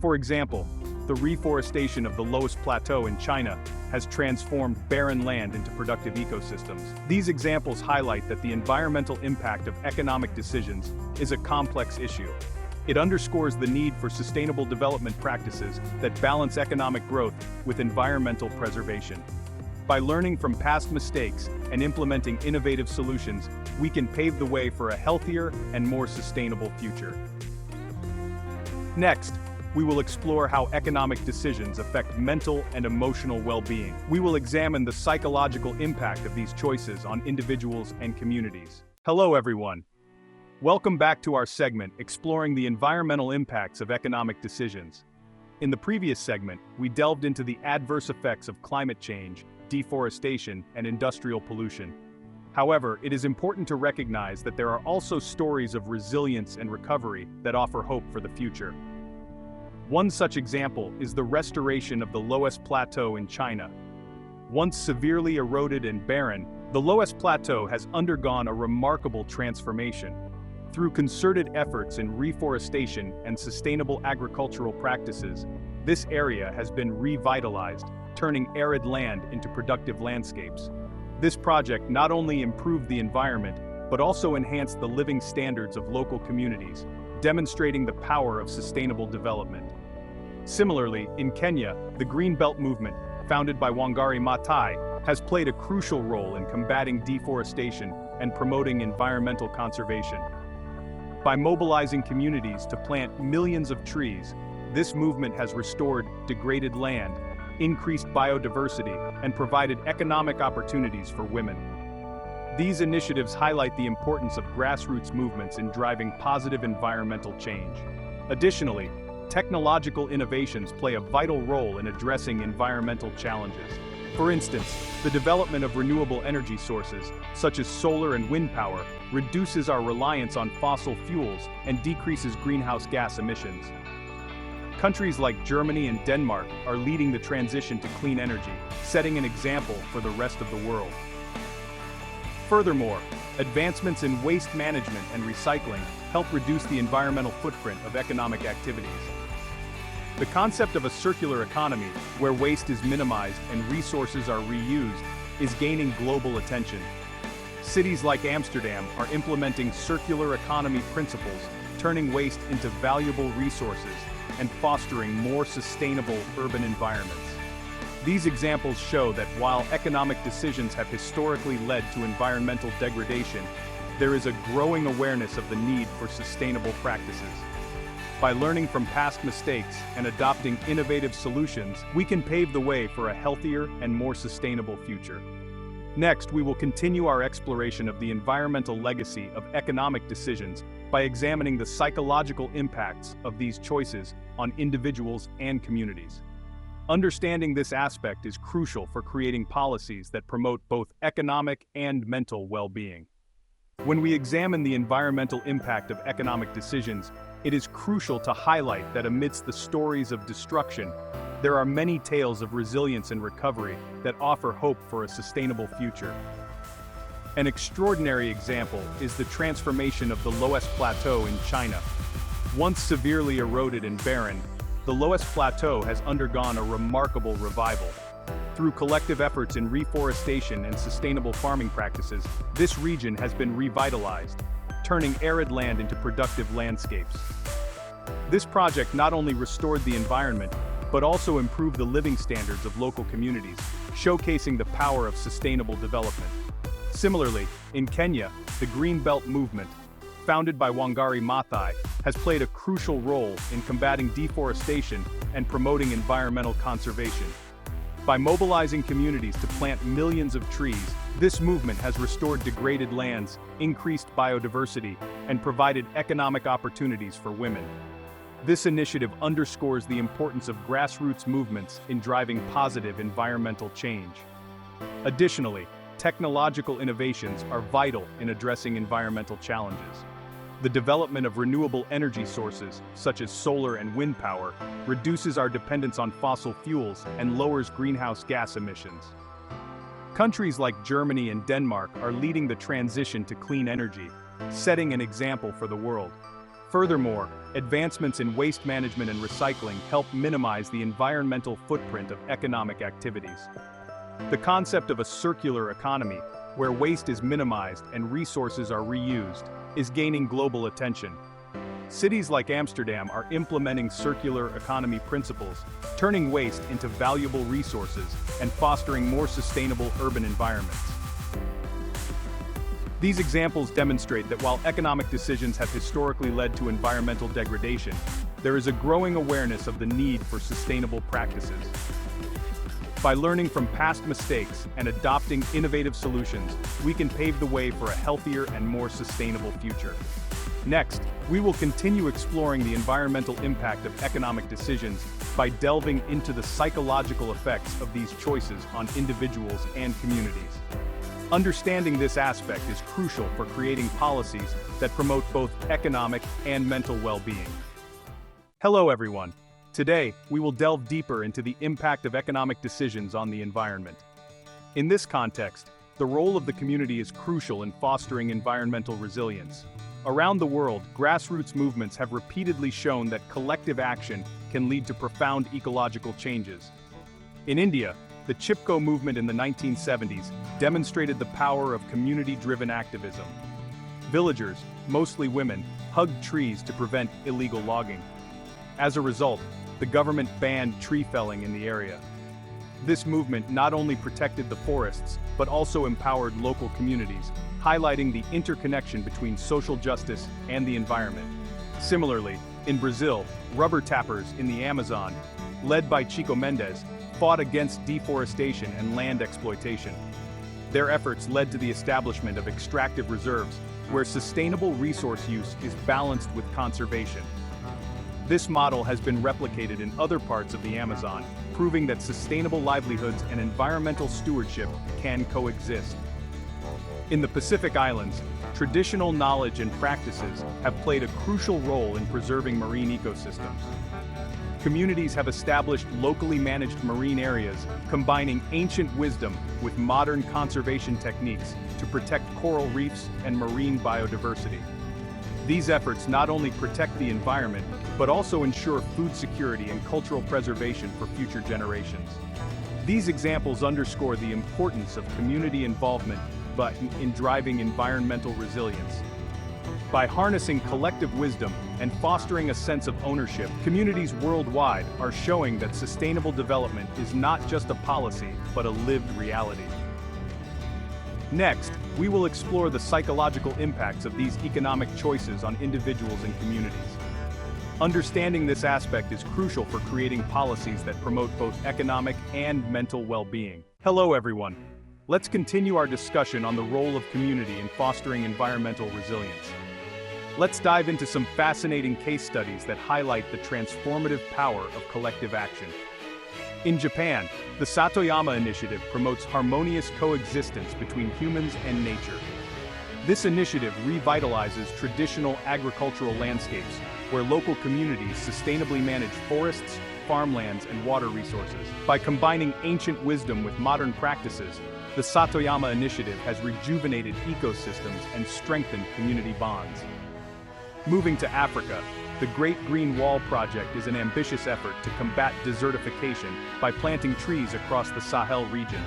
For example, the reforestation of the Loess Plateau in China has transformed barren land into productive ecosystems. These examples highlight that the environmental impact of economic decisions is a complex issue. It underscores the need for sustainable development practices that balance economic growth with environmental preservation. By learning from past mistakes and implementing innovative solutions, we can pave the way for a healthier and more sustainable future. Next, we will explore how economic decisions affect mental and emotional well-being. We will examine the psychological impact of these choices on individuals and communities. Hello, everyone. Welcome back to our segment exploring the environmental impacts of economic decisions. In the previous segment, we delved into the adverse effects of climate change, deforestation, and industrial pollution. However, it is important to recognize that there are also stories of resilience and recovery that offer hope for the future. One such example is the restoration of the Loess Plateau in China. Once severely eroded and barren, the Loess Plateau has undergone a remarkable transformation. Through concerted efforts in reforestation and sustainable agricultural practices, this area has been revitalized, turning arid land into productive landscapes. This project not only improved the environment, but also enhanced the living standards of local communities, demonstrating the power of sustainable development. Similarly, in Kenya, the Green Belt movement, founded by Wangari Maathai, has played a crucial role in combating deforestation and promoting environmental conservation. By mobilizing communities to plant millions of trees, this movement has restored degraded land, increased biodiversity, and provided economic opportunities for women. These initiatives highlight the importance of grassroots movements in driving positive environmental change. Additionally, technological innovations play a vital role in addressing environmental challenges. For instance, the development of renewable energy sources, such as solar and wind power, reduces our reliance on fossil fuels and decreases greenhouse gas emissions. Countries like Germany and Denmark are leading the transition to clean energy, setting an example for the rest of the world. Furthermore, advancements in waste management and recycling help reduce the environmental footprint of economic activities. The concept of a circular economy, where waste is minimized and resources are reused, is gaining global attention. Cities like Amsterdam are implementing circular economy principles, turning waste into valuable resources and fostering more sustainable urban environments. These examples show that while economic decisions have historically led to environmental degradation, there is a growing awareness of the need for sustainable practices. By learning from past mistakes and adopting innovative solutions, we can pave the way for a healthier and more sustainable future. Next, we will continue our exploration of the environmental legacy of economic decisions by examining the psychological impacts of these choices on individuals and communities. Understanding this aspect is crucial for creating policies that promote both economic and mental well-being. When we examine the environmental impact of economic decisions, it is crucial to highlight that amidst the stories of destruction, there are many tales of resilience and recovery that offer hope for a sustainable future. An extraordinary example is the transformation of the Loess Plateau in China. Once severely eroded and barren, the Loess Plateau has undergone a remarkable revival. Through collective efforts in reforestation and sustainable farming practices, this region has been revitalized, turning arid land into productive landscapes. This project not only restored the environment, but also improved the living standards of local communities, showcasing the power of sustainable development. Similarly, in Kenya, the Green Belt movement, founded by Wangari Maathai, has played a crucial role in combating deforestation and promoting environmental conservation. By mobilizing communities to plant millions of trees, this movement has restored degraded lands, increased biodiversity, and provided economic opportunities for women. This initiative underscores the importance of grassroots movements in driving positive environmental change. Additionally, technological innovations are vital in addressing environmental challenges. The development of renewable energy sources, such as solar and wind power, reduces our dependence on fossil fuels and lowers greenhouse gas emissions. Countries like Germany and Denmark are leading the transition to clean energy, setting an example for the world. Furthermore, advancements in waste management and recycling help minimize the environmental footprint of economic activities. The concept of a circular economy, where waste is minimized and resources are reused, is gaining global attention. Cities like Amsterdam are implementing circular economy principles, turning waste into valuable resources and fostering more sustainable urban environments. These examples demonstrate that while economic decisions have historically led to environmental degradation, there is a growing awareness of the need for sustainable practices. By learning from past mistakes and adopting innovative solutions, we can pave the way for a healthier and more sustainable future. Next, we will continue exploring the environmental impact of economic decisions by delving into the psychological effects of these choices on individuals and communities. Understanding this aspect is crucial for creating policies that promote both economic and mental well-being. Hello everyone. Today, we will delve deeper into the impact of economic decisions on the environment. In this context, the role of the community is crucial in fostering environmental resilience. Around the world, grassroots movements have repeatedly shown that collective action can lead to profound ecological changes. In India, the Chipko movement in the 1970s demonstrated the power of community-driven activism. Villagers, mostly women, hugged trees to prevent illegal logging. As a result, the government banned tree felling in the area. This movement not only protected the forests, but also empowered local communities, highlighting the interconnection between social justice and the environment. Similarly, in Brazil, rubber tappers in the Amazon, led by Chico Mendes, fought against deforestation and land exploitation. Their efforts led to the establishment of extractive reserves, where sustainable resource use is balanced with conservation. This model has been replicated in other parts of the Amazon, proving that sustainable livelihoods and environmental stewardship can coexist. In the Pacific Islands, traditional knowledge and practices have played a crucial role in preserving marine ecosystems. Communities have established locally managed marine areas, combining ancient wisdom with modern conservation techniques to protect coral reefs and marine biodiversity. These efforts not only protect the environment, but also ensure food security and cultural preservation for future generations. These examples underscore the importance of community involvement in driving environmental resilience. By harnessing collective wisdom and fostering a sense of ownership, communities worldwide are showing that sustainable development is not just a policy, but a lived reality. Next, we will explore the psychological impacts of these economic choices on individuals and communities. Understanding this aspect is crucial for creating policies that promote both economic and mental well-being. Hello everyone. Let's continue our discussion on the role of community in fostering environmental resilience. Let's dive into some fascinating case studies that highlight the transformative power of collective action. In Japan, the Satoyama Initiative promotes harmonious coexistence between humans and nature. This initiative revitalizes traditional agricultural landscapes, where local communities sustainably manage forests, farmlands, and water resources. By combining ancient wisdom with modern practices, the Satoyama Initiative has rejuvenated ecosystems and strengthened community bonds. Moving to Africa, the Great Green Wall Project is an ambitious effort to combat desertification by planting trees across the Sahel region.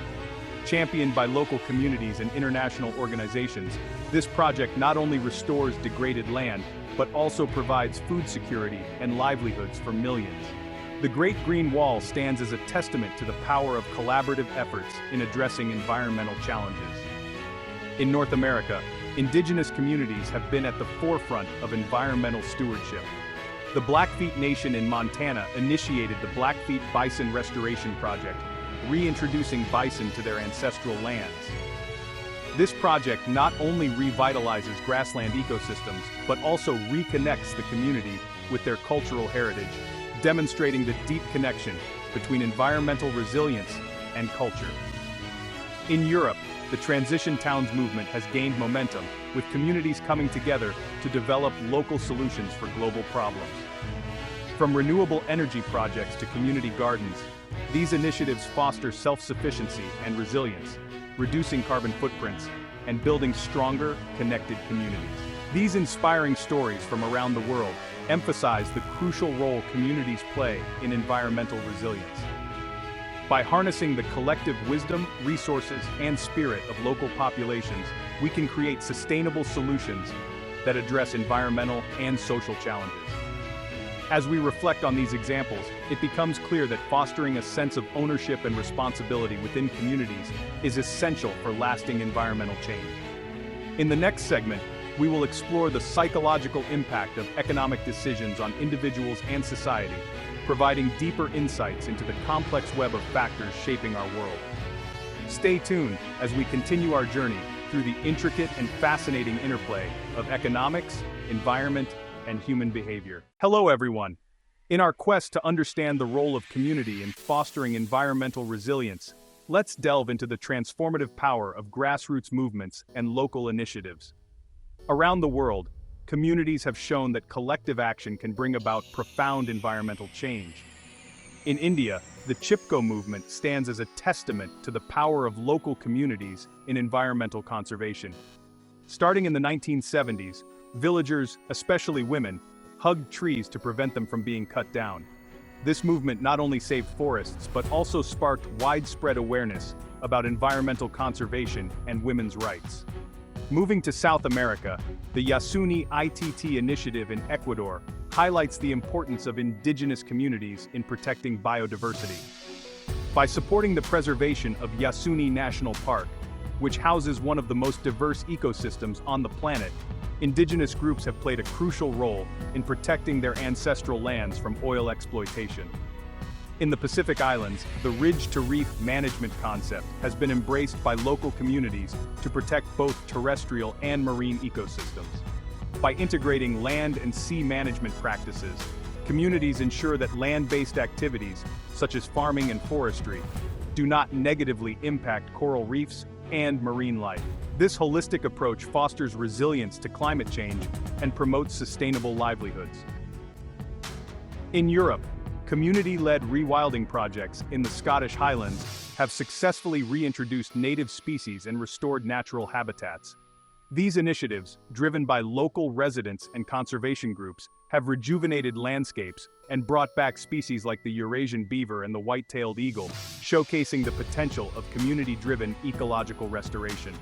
Championed by local communities and international organizations, this project not only restores degraded land, but also provides food security and livelihoods for millions. The Great Green Wall stands as a testament to the power of collaborative efforts in addressing environmental challenges. In North America, indigenous communities have been at the forefront of environmental stewardship. The Blackfeet Nation in Montana initiated the Blackfeet Bison Restoration Project, reintroducing bison to their ancestral lands. This project not only revitalizes grassland ecosystems, but also reconnects the community with their cultural heritage, demonstrating the deep connection between environmental resilience and culture. In Europe, the Transition Towns movement has gained momentum, with communities coming together to develop local solutions for global problems. From renewable energy projects to community gardens, these initiatives foster self-sufficiency and resilience, reducing carbon footprints, and building stronger, connected communities. These inspiring stories from around the world emphasize the crucial role communities play in environmental resilience. By harnessing the collective wisdom, resources, and spirit of local populations, we can create sustainable solutions that address environmental and social challenges. As we reflect on these examples, it becomes clear that fostering a sense of ownership and responsibility within communities is essential for lasting environmental change. In the next segment, we will explore the psychological impact of economic decisions on individuals and society, providing deeper insights into the complex web of factors shaping our world. Stay tuned as we continue our journey through the intricate and fascinating interplay of economics, environment, and human behavior. Hello everyone! In our quest to understand the role of community in fostering environmental resilience, let's delve into the transformative power of grassroots movements and local initiatives. Around the world, communities have shown that collective action can bring about profound environmental change. In India, the Chipko movement stands as a testament to the power of local communities in environmental conservation. Starting in the 1970s, villagers, especially women, hugged trees to prevent them from being cut down. This movement not only saved forests but also sparked widespread awareness about environmental conservation and women's rights. Moving to South America, the Yasuni ITT initiative in Ecuador highlights the importance of indigenous communities in protecting biodiversity. By supporting the preservation of Yasuni National Park, which houses one of the most diverse ecosystems on the planet, indigenous groups have played a crucial role in protecting their ancestral lands from oil exploitation. In the Pacific Islands, the ridge-to-reef management concept has been embraced by local communities to protect both terrestrial and marine ecosystems. By integrating land and sea management practices, communities ensure that land-based activities, such as farming and forestry, do not negatively impact coral reefs and marine life. This holistic approach fosters resilience to climate change and promotes sustainable livelihoods. In Europe, community-led rewilding projects in the Scottish Highlands have successfully reintroduced native species and restored natural habitats. These initiatives, driven by local residents and conservation groups, have rejuvenated landscapes and brought back species like the Eurasian beaver and the white-tailed eagle, showcasing the potential of community-driven ecological restoration.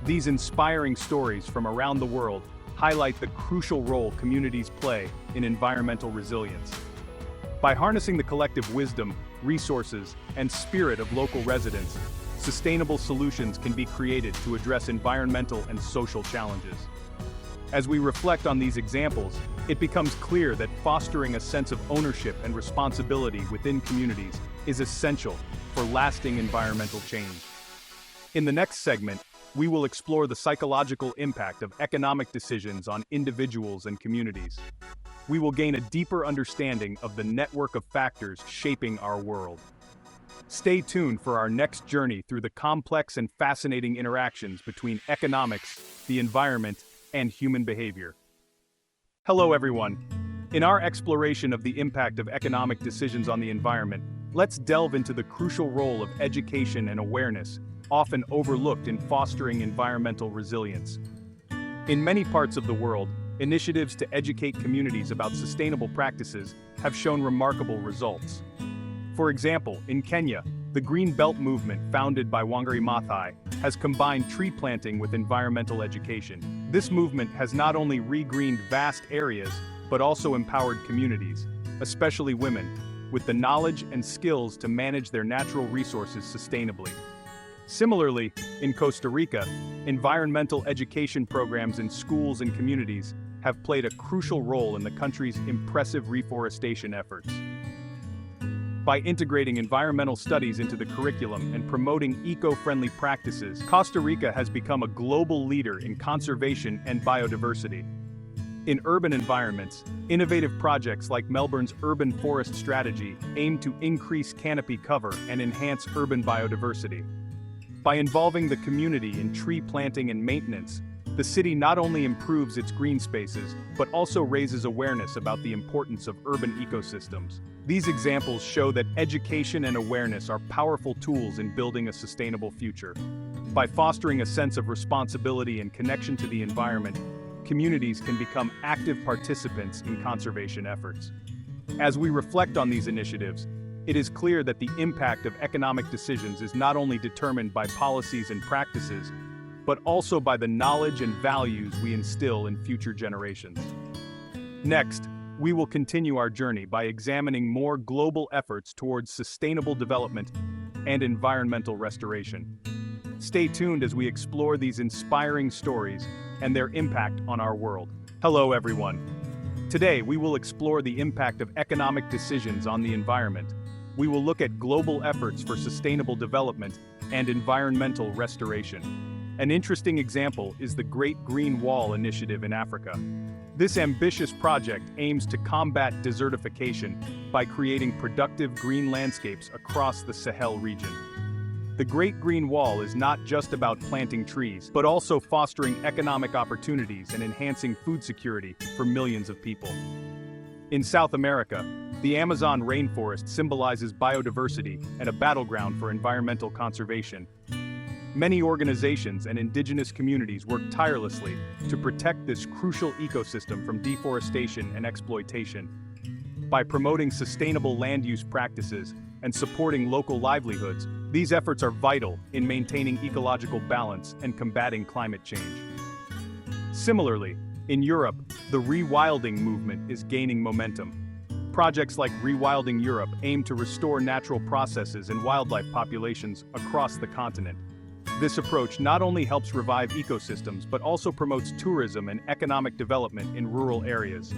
These inspiring stories from around the world highlight the crucial role communities play in environmental resilience. By harnessing the collective wisdom, resources, and spirit of local residents, sustainable solutions can be created to address environmental and social challenges. As we reflect on these examples, it becomes clear that fostering a sense of ownership and responsibility within communities is essential for lasting environmental change. In the next segment, we will explore the psychological impact of economic decisions on individuals and communities. We will gain a deeper understanding of the network of factors shaping our world. Stay tuned for our next journey through the complex and fascinating interactions between economics, the environment, and human behavior. Hello everyone. In our exploration of the impact of economic decisions on the environment, let's delve into the crucial role of education and awareness, often overlooked in fostering environmental resilience. In many parts of the world, initiatives to educate communities about sustainable practices have shown remarkable results. For example, in Kenya, the Green Belt movement founded by Wangari Maathai has combined tree planting with environmental education. This movement has not only regreened vast areas, but also empowered communities, especially women, with the knowledge and skills to manage their natural resources sustainably. Similarly, in Costa Rica, environmental education programs in schools and communities have played a crucial role in the country's impressive reforestation efforts. By integrating environmental studies into the curriculum and promoting eco-friendly practices, Costa Rica has become a global leader in conservation and biodiversity. In urban environments, innovative projects like Melbourne's Urban Forest Strategy aim to increase canopy cover and enhance urban biodiversity. By involving the community in tree planting and maintenance, the city not only improves its green spaces, but also raises awareness about the importance of urban ecosystems. These examples show that education and awareness are powerful tools in building a sustainable future. By fostering a sense of responsibility and connection to the environment, communities can become active participants in conservation efforts. As we reflect on these initiatives, it is clear that the impact of economic decisions is not only determined by policies and practices, but also by the knowledge and values we instill in future generations. Next, we will continue our journey by examining more global efforts towards sustainable development and environmental restoration. Stay tuned as we explore these inspiring stories and their impact on our world. Hello everyone. Today we will explore the impact of economic decisions on the environment. We will look at global efforts for sustainable development and environmental restoration. An interesting example is the Great Green Wall Initiative in Africa. This ambitious project aims to combat desertification by creating productive green landscapes across the Sahel region. The Great Green Wall is not just about planting trees, but also fostering economic opportunities and enhancing food security for millions of people. In South America, the Amazon rainforest symbolizes biodiversity and a battleground for environmental conservation. Many organizations and indigenous communities work tirelessly to protect this crucial ecosystem from deforestation and exploitation. By promoting sustainable land use practices and supporting local livelihoods, these efforts are vital in maintaining ecological balance and combating climate change. Similarly, in Europe, the rewilding movement is gaining momentum. Projects like Rewilding Europe aim to restore natural processes and wildlife populations across the continent. This approach not only helps revive ecosystems but also promotes tourism and economic development in rural areas.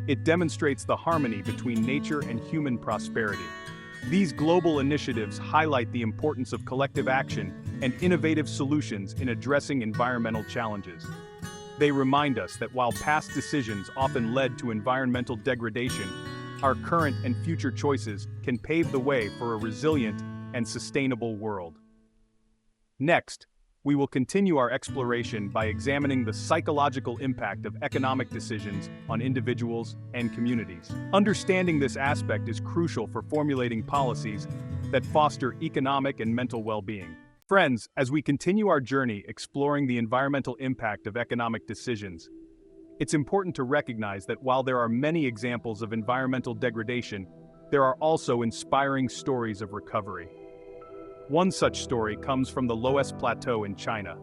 It demonstrates the harmony between nature and human prosperity. These global initiatives highlight the importance of collective action and innovative solutions in addressing environmental challenges. They remind us that while past decisions often led to environmental degradation, our current and future choices can pave the way for a resilient and sustainable world. Next, we will continue our exploration by examining the psychological impact of economic decisions on individuals and communities. Understanding this aspect is crucial for formulating policies that foster economic and mental well-being. Friends, as we continue our journey exploring the environmental impact of economic decisions, it's important to recognize that while there are many examples of environmental degradation, there are also inspiring stories of recovery. One such story comes from the Loess Plateau in China.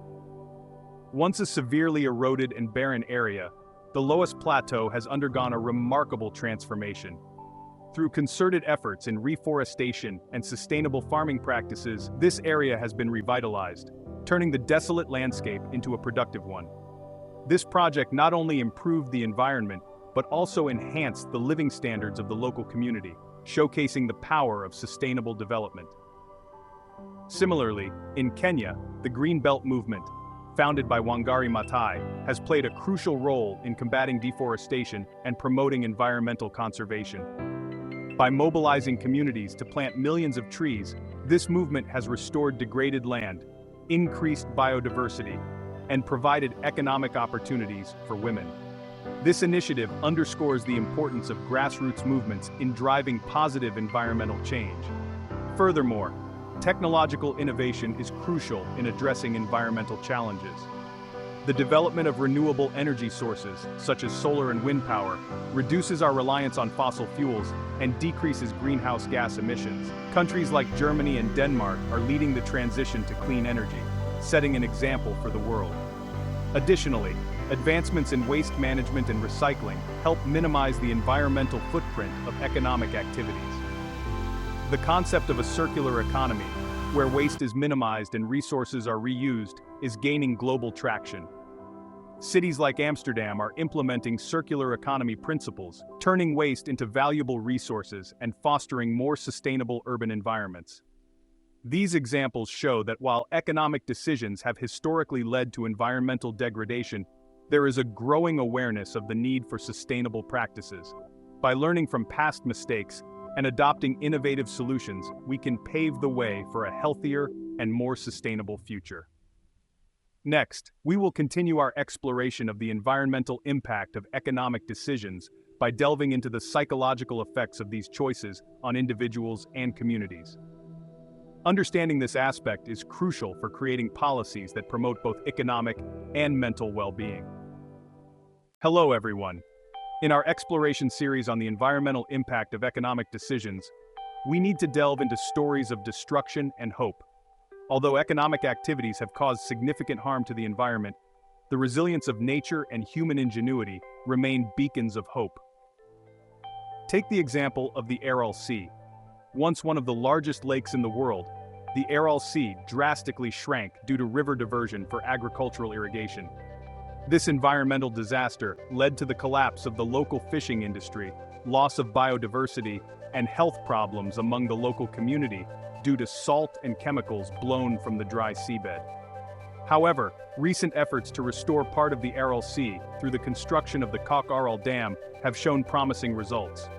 Once a severely eroded and barren area, the Loess Plateau has undergone a remarkable transformation. Through concerted efforts in reforestation and sustainable farming practices, this area has been revitalized, turning the desolate landscape into a productive one. This project not only improved the environment, but also enhanced the living standards of the local community, showcasing the power of sustainable development. Similarly, in Kenya, the Green Belt movement, founded by Wangari Maathai, has played a crucial role in combating deforestation and promoting environmental conservation. By mobilizing communities to plant millions of trees, this movement has restored degraded land, increased biodiversity, and provided economic opportunities for women. This initiative underscores the importance of grassroots movements in driving positive environmental change. Furthermore, technological innovation is crucial in addressing environmental challenges. The development of renewable energy sources, such as solar and wind power, reduces our reliance on fossil fuels and decreases greenhouse gas emissions. Countries like Germany and Denmark are leading the transition to clean energy, setting an example for the world. Additionally, advancements in waste management and recycling help minimize the environmental footprint of economic activities. The concept of a circular economy, where waste is minimized and resources are reused, is gaining global traction. Cities like Amsterdam are implementing circular economy principles, turning waste into valuable resources and fostering more sustainable urban environments. These examples show that while economic decisions have historically led to environmental degradation, there is a growing awareness of the need for sustainable practices. By learning from past mistakes and adopting innovative solutions, we can pave the way for a healthier and more sustainable future. Next, we will continue our exploration of the environmental impact of economic decisions by delving into the psychological effects of these choices on individuals and communities. Understanding this aspect is crucial for creating policies that promote both economic and mental well-being. Hello, everyone. In our exploration series on the environmental impact of economic decisions, we need to delve into stories of destruction and hope. Although economic activities have caused significant harm to the environment, the resilience of nature and human ingenuity remain beacons of hope. Take the example of the Aral Sea. Once one of the largest lakes in the world, the Aral Sea drastically shrank due to river diversion for agricultural irrigation. This environmental disaster led to the collapse of the local fishing industry, loss of biodiversity, and health problems among the local community due to salt and chemicals blown from the dry seabed. However, recent efforts to restore part of the Aral Sea through the construction of the Aral Dam have shown promising results.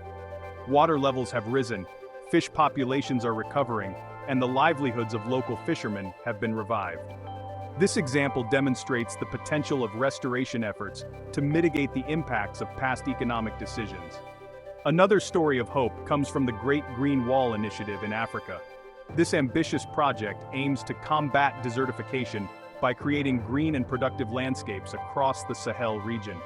Water levels have risen, fish populations are recovering, and the livelihoods of local fishermen have been revived. This example demonstrates the potential of restoration efforts to mitigate the impacts of past economic decisions. Another story of hope comes from the Great Green Wall Initiative in Africa. This ambitious project aims to combat desertification by creating green and productive landscapes across the Sahel region.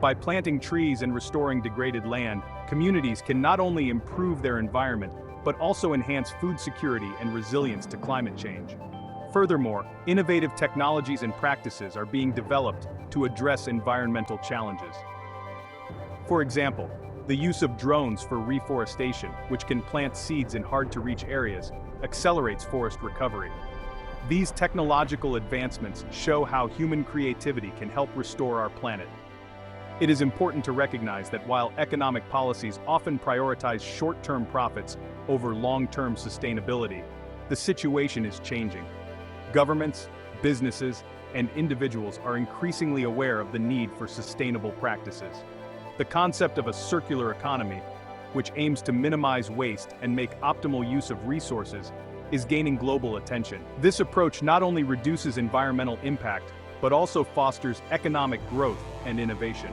By planting trees and restoring degraded land, communities can not only improve their environment, but also enhance food security and resilience to climate change. Furthermore, innovative technologies and practices are being developed to address environmental challenges. For example, the use of drones for reforestation, which can plant seeds in hard-to-reach areas, accelerates forest recovery. These technological advancements show how human creativity can help restore our planet. It is important to recognize that while economic policies often prioritize short-term profits over long-term sustainability, the situation is changing. Governments, businesses, and individuals are increasingly aware of the need for sustainable practices. The concept of a circular economy, which aims to minimize waste and make optimal use of resources, is gaining global attention. This approach not only reduces environmental impact, but also fosters economic growth and innovation.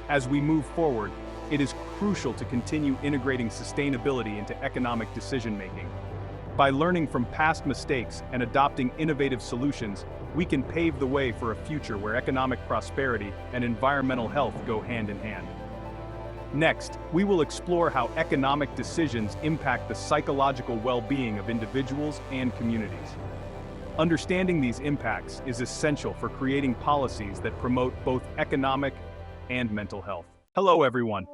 As we move forward, it is crucial to continue integrating sustainability into economic decision-making. By learning from past mistakes and adopting innovative solutions, we can pave the way for a future where economic prosperity and environmental health go hand in hand. Next, we will explore how economic decisions impact the psychological well-being of individuals and communities. Understanding these impacts is essential for creating policies that promote both economic and mental health. Hello, everyone.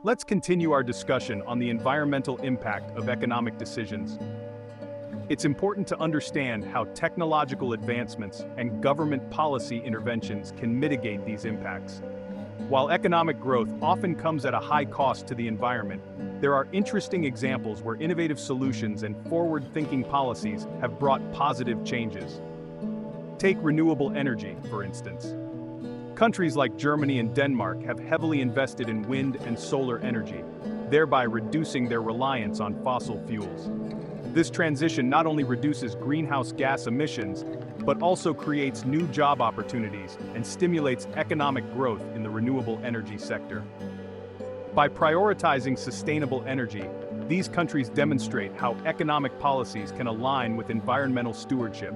Let's continue our discussion on the environmental impact of economic decisions. It's important to understand how technological advancements and government policy interventions can mitigate these impacts. While economic growth often comes at a high cost to the environment, there are interesting examples where innovative solutions and forward-thinking policies have brought positive changes. Take renewable energy, for instance. Countries like Germany and Denmark have heavily invested in wind and solar energy, thereby reducing their reliance on fossil fuels. This transition not only reduces greenhouse gas emissions, but also creates new job opportunities and stimulates economic growth in the renewable energy sector. By prioritizing sustainable energy, these countries demonstrate how economic policies can align with environmental stewardship.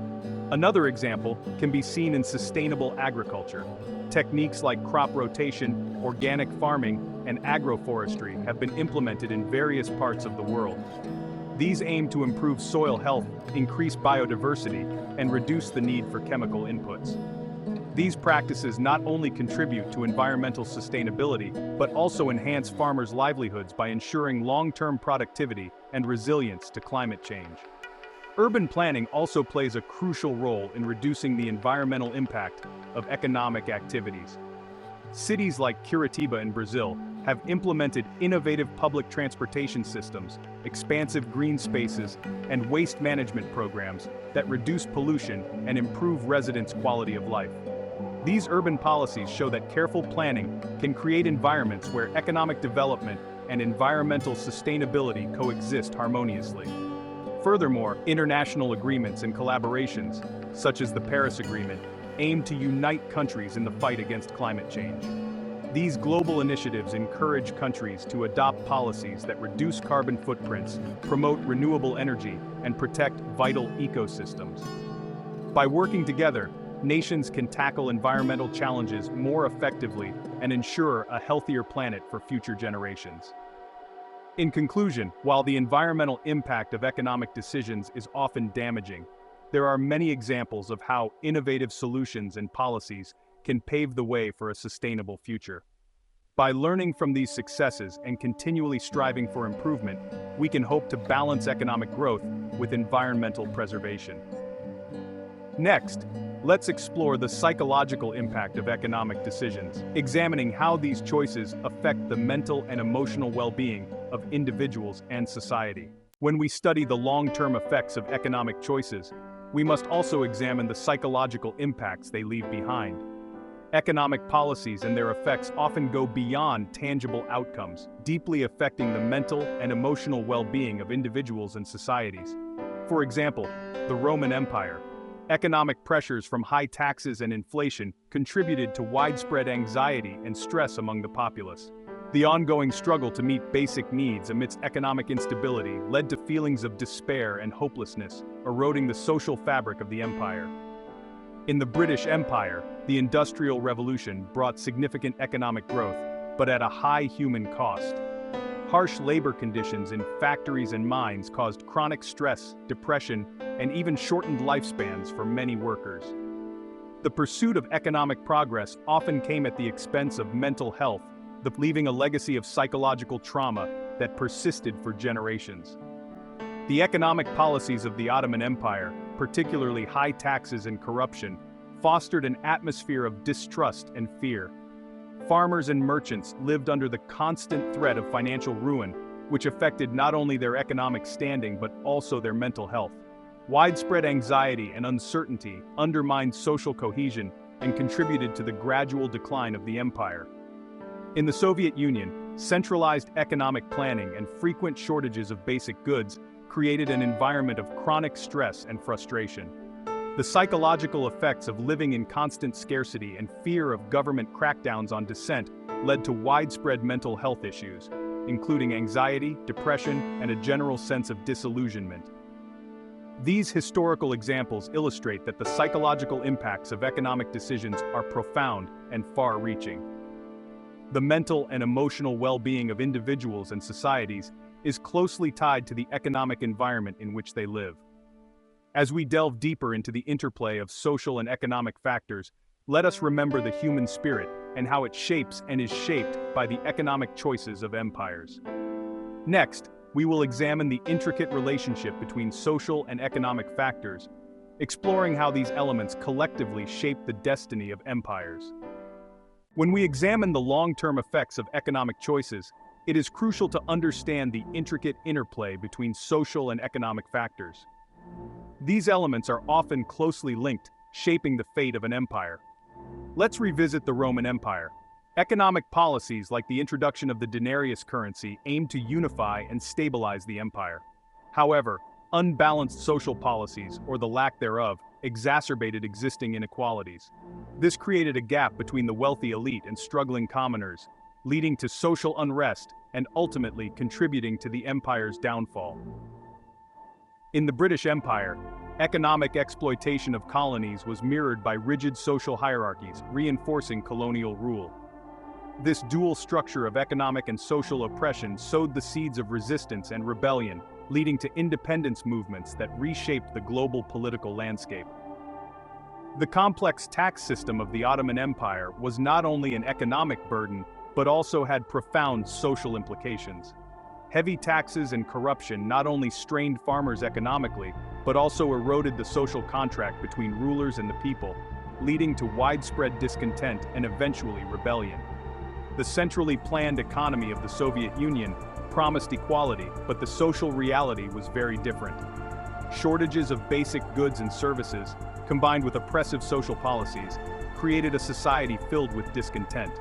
Another example can be seen in sustainable agriculture. Techniques like crop rotation, organic farming, and agroforestry have been implemented in various parts of the world. These aim to improve soil health, increase biodiversity, and reduce the need for chemical inputs. These practices not only contribute to environmental sustainability, but also enhance farmers' livelihoods by ensuring long-term productivity and resilience to climate change. Urban planning also plays a crucial role in reducing the environmental impact of economic activities. Cities like Curitiba in Brazil have implemented innovative public transportation systems, expansive green spaces, and waste management programs that reduce pollution and improve residents' quality of life. These urban policies show that careful planning can create environments where economic development and environmental sustainability coexist harmoniously. Furthermore, international agreements and collaborations, such as the Paris Agreement, aim to unite countries in the fight against climate change. These global initiatives encourage countries to adopt policies that reduce carbon footprints, promote renewable energy, and protect vital ecosystems. By working together, nations can tackle environmental challenges more effectively and ensure a healthier planet for future generations. In conclusion, while the environmental impact of economic decisions is often damaging, there are many examples of how innovative solutions and policies can pave the way for a sustainable future. By learning from these successes and continually striving for improvement, we can hope to balance economic growth with environmental preservation. Next, let's explore the psychological impact of economic decisions, examining how these choices affect the mental and emotional well-being of individuals and society. When we study the long-term effects of economic choices, we must also examine the psychological impacts they leave behind. Economic policies and their effects often go beyond tangible outcomes, deeply affecting the mental and emotional well-being of individuals and societies. For example, the Roman Empire. Economic pressures from high taxes and inflation contributed to widespread anxiety and stress among the populace. The ongoing struggle to meet basic needs amidst economic instability led to feelings of despair and hopelessness, eroding the social fabric of the empire. In the British Empire, the Industrial Revolution brought significant economic growth, but at a high human cost. Harsh labor conditions in factories and mines caused chronic stress, depression, and even shortened lifespans for many workers. The pursuit of economic progress often came at the expense of mental health, leaving a legacy of psychological trauma that persisted for generations. The economic policies of the Ottoman Empire, particularly high taxes and corruption, fostered an atmosphere of distrust and fear. Farmers and merchants lived under the constant threat of financial ruin, which affected not only their economic standing but also their mental health. Widespread anxiety and uncertainty undermined social cohesion and contributed to the gradual decline of the empire. In the Soviet Union, centralized economic planning and frequent shortages of basic goods created an environment of chronic stress and frustration. The psychological effects of living in constant scarcity and fear of government crackdowns on dissent led to widespread mental health issues, including anxiety, depression, and a general sense of disillusionment. These historical examples illustrate that the psychological impacts of economic decisions are profound and far-reaching. The mental and emotional well-being of individuals and societies is closely tied to the economic environment in which they live. As we delve deeper into the interplay of social and economic factors, let us remember the human spirit and how it shapes and is shaped by the economic choices of empires. Next, we will examine the intricate relationship between social and economic factors, exploring how these elements collectively shape the destiny of empires. When we examine the long-term effects of economic choices, it is crucial to understand the intricate interplay between social and economic factors. These elements are often closely linked, shaping the fate of an empire. Let's revisit the Roman Empire. Economic policies like the introduction of the denarius currency aimed to unify and stabilize the empire. However, unbalanced social policies, or the lack thereof, exacerbated existing inequalities. This created a gap between the wealthy elite and struggling commoners, leading to social unrest and ultimately contributing to the empire's downfall. In the British Empire, economic exploitation of colonies was mirrored by rigid social hierarchies, reinforcing colonial rule. This dual structure of economic and social oppression sowed the seeds of resistance and rebellion, leading to independence movements that reshaped the global political landscape. The complex tax system of the Ottoman Empire was not only an economic burden, but also had profound social implications. Heavy taxes and corruption not only strained farmers economically, but also eroded the social contract between rulers and the people, leading to widespread discontent and eventually rebellion. The centrally planned economy of the Soviet Union promised equality, but the social reality was very different. Shortages of basic goods and services, combined with oppressive social policies, created a society filled with discontent.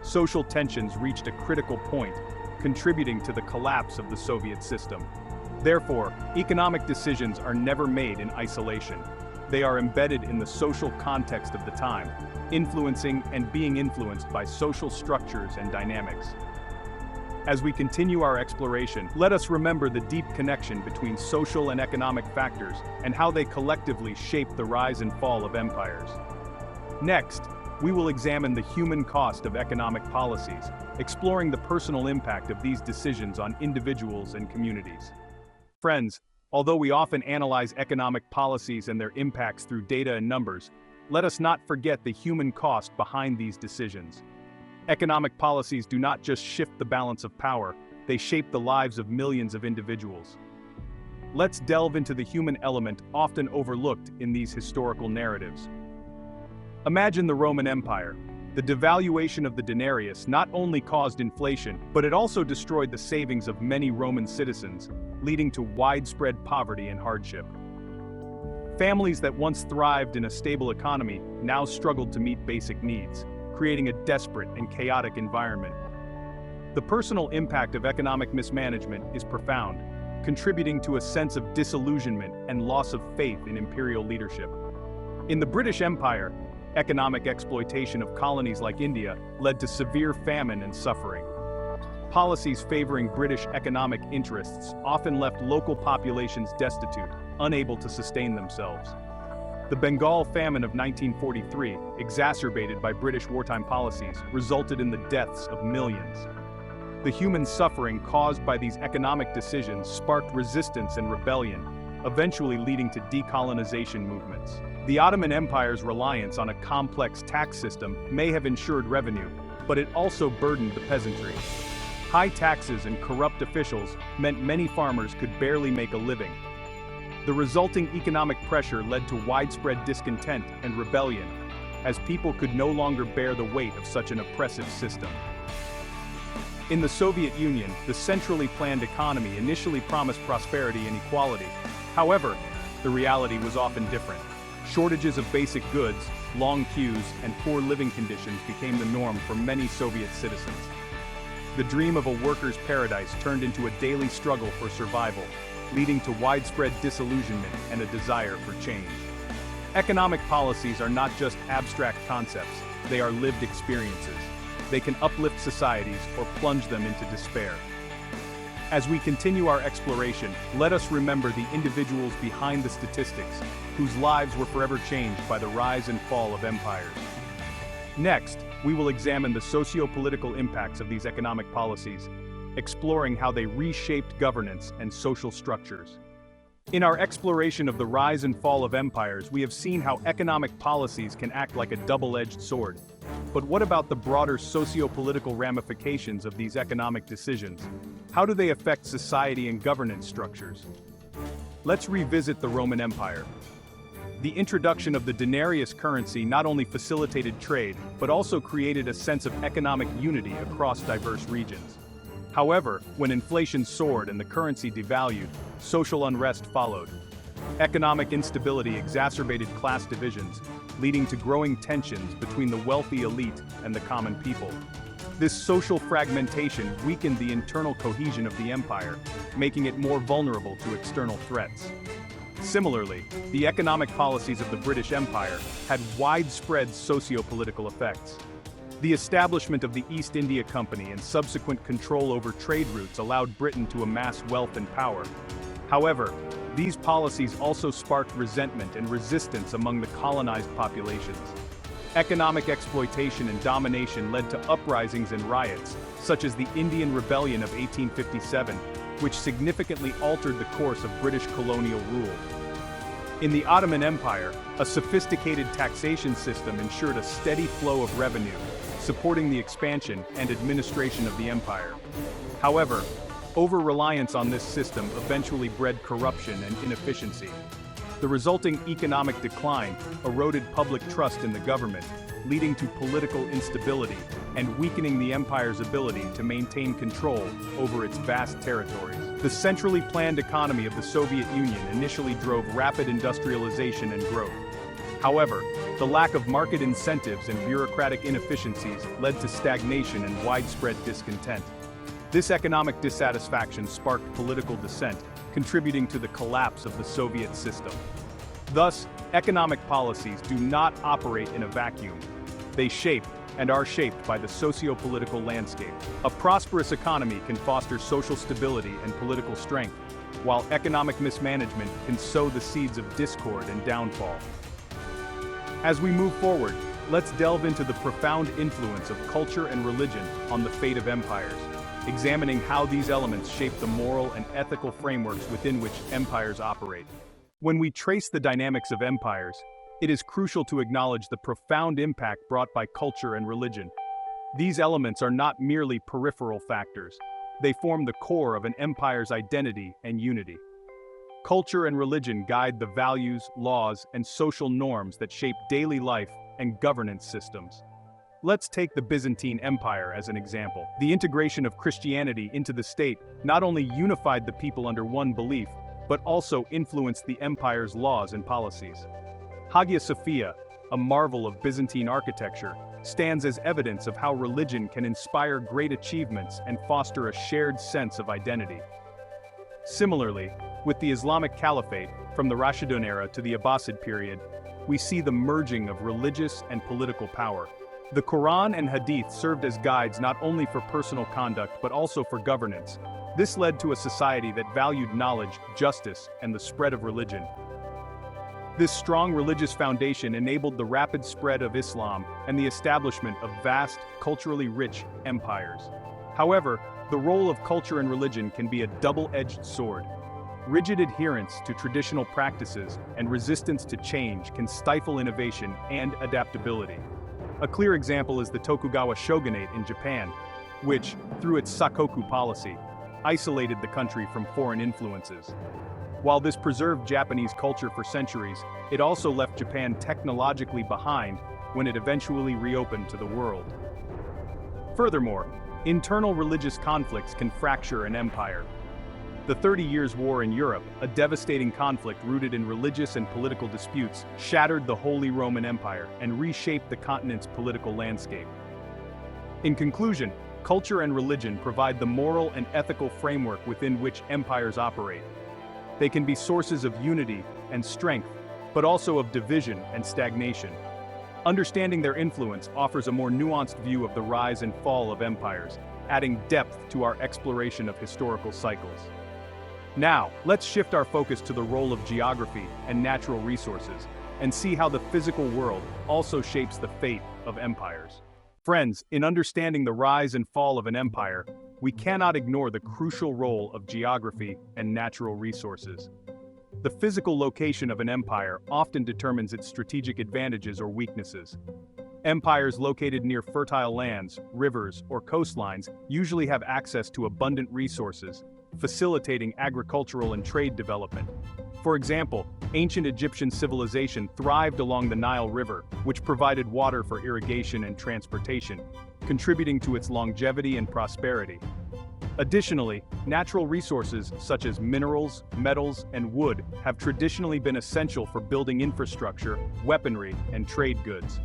Social tensions reached a critical point, contributing to the collapse of the Soviet system. Therefore, economic decisions are never made in isolation. They are embedded in the social context of the time, influencing and being influenced by social structures and dynamics. As we continue our exploration, let us remember the deep connection between social and economic factors and how they collectively shape the rise and fall of empires. Next, we will examine the human cost of economic policies, exploring the personal impact of these decisions on individuals and communities. Friends, although we often analyze economic policies and their impacts through data and numbers, let us not forget the human cost behind these decisions. Economic policies do not just shift the balance of power, they shape the lives of millions of individuals. Let's delve into the human element often overlooked in these historical narratives. Imagine the Roman Empire. The devaluation of the denarius not only caused inflation, but it also destroyed the savings of many Roman citizens, leading to widespread poverty and hardship. Families that once thrived in a stable economy now struggled to meet basic needs, creating a desperate and chaotic environment. The personal impact of economic mismanagement is profound, contributing to a sense of disillusionment and loss of faith in imperial leadership. In the British Empire, economic exploitation of colonies like India led to severe famine and suffering. Policies favoring British economic interests often left local populations destitute, unable to sustain themselves. The Bengal famine of 1943, exacerbated by British wartime policies, resulted in the deaths of millions. The human suffering caused by these economic decisions sparked resistance and rebellion, eventually leading to decolonization movements. The Ottoman Empire's reliance on a complex tax system may have ensured revenue, but it also burdened the peasantry. High taxes and corrupt officials meant many farmers could barely make a living. The resulting economic pressure led to widespread discontent and rebellion, as people could no longer bear the weight of such an oppressive system. In the Soviet Union, the centrally planned economy initially promised prosperity and equality. However, the reality was often different. Shortages of basic goods, long queues, and poor living conditions became the norm for many Soviet citizens. The dream of a worker's paradise turned into a daily struggle for survival, leading to widespread disillusionment and a desire for change. Economic policies are not just abstract concepts, they are lived experiences. They can uplift societies or plunge them into despair. As we continue our exploration, let us remember the individuals behind the statistics, whose lives were forever changed by the rise and fall of empires. Next, we will examine the socio-political impacts of these economic policies, exploring how they reshaped governance and social structures. In our exploration of the rise and fall of empires, we have seen how economic policies can act like a double-edged sword. But what about the broader socio-political ramifications of these economic decisions? How do they affect society and governance structures? Let's revisit the Roman Empire. The introduction of the denarius currency not only facilitated trade, but also created a sense of economic unity across diverse regions. However, when inflation soared and the currency devalued, social unrest followed. Economic instability exacerbated class divisions, leading to growing tensions between the wealthy elite and the common people. This social fragmentation weakened the internal cohesion of the empire, making it more vulnerable to external threats. Similarly, the economic policies of the British Empire had widespread socio-political effects. The establishment of the East India Company and subsequent control over trade routes allowed Britain to amass wealth and power. However, these policies also sparked resentment and resistance among the colonized populations. Economic exploitation and domination led to uprisings and riots, such as the Indian Rebellion of 1857, which significantly altered the course of British colonial rule. In the Ottoman Empire, a sophisticated taxation system ensured a steady flow of revenue, supporting the expansion and administration of the empire. However, over-reliance on this system eventually bred corruption and inefficiency. The resulting economic decline eroded public trust in the government, leading to political instability and weakening the empire's ability to maintain control over its vast territories. The centrally planned economy of the Soviet Union initially drove rapid industrialization and growth. However, the lack of market incentives and bureaucratic inefficiencies led to stagnation and widespread discontent. This economic dissatisfaction sparked political dissent, contributing to the collapse of the Soviet system. Thus, economic policies do not operate in a vacuum. They shape and are shaped by the socio-political landscape. A prosperous economy can foster social stability and political strength, while economic mismanagement can sow the seeds of discord and downfall. As we move forward, let's delve into the profound influence of culture and religion on the fate of empires, examining how these elements shape the moral and ethical frameworks within which empires operate. When we trace the dynamics of empires, it is crucial to acknowledge the profound impact brought by culture and religion. These elements are not merely peripheral factors. They form the core of an empire's identity and unity. Culture and religion guide the values, laws, and social norms that shape daily life and governance systems. Let's take the Byzantine Empire as an example. The integration of Christianity into the state not only unified the people under one belief, but also influenced the empire's laws and policies. Hagia Sophia, a marvel of Byzantine architecture, stands as evidence of how religion can inspire great achievements and foster a shared sense of identity. Similarly, with the Islamic Caliphate, from the Rashidun era to the Abbasid period, we see the merging of religious and political power. The Quran and Hadith served as guides not only for personal conduct but also for governance. This led to a society that valued knowledge, justice, and the spread of religion. This strong religious foundation enabled the rapid spread of Islam and the establishment of vast, culturally rich empires. However, the role of culture and religion can be a double-edged sword. Rigid adherence to traditional practices and resistance to change can stifle innovation and adaptability. A clear example is the Tokugawa shogunate in Japan, which, through its sakoku policy, isolated the country from foreign influences. While this preserved Japanese culture for centuries, it also left Japan technologically behind when it eventually reopened to the world. Furthermore, internal religious conflicts can fracture an empire. The 30 Years' War in Europe, a devastating conflict rooted in religious and political disputes, shattered the Holy Roman Empire and reshaped the continent's political landscape. In conclusion, culture and religion provide the moral and ethical framework within which empires operate. They can be sources of unity and strength, but also of division and stagnation. Understanding their influence offers a more nuanced view of the rise and fall of empires, adding depth to our exploration of historical cycles. Now, let's shift our focus to the role of geography and natural resources, and see how the physical world also shapes the fate of empires. Friends, in understanding the rise and fall of an empire, we cannot ignore the crucial role of geography and natural resources. The physical location of an empire often determines its strategic advantages or weaknesses. Empires located near fertile lands, rivers, or coastlines usually have access to abundant resources, facilitating agricultural and trade development. For example, ancient Egyptian civilization thrived along the Nile River, which provided water for irrigation and transportation, contributing to its longevity and prosperity. Additionally, natural resources such as minerals, metals, and wood have traditionally been essential for building infrastructure, weaponry, and trade goods.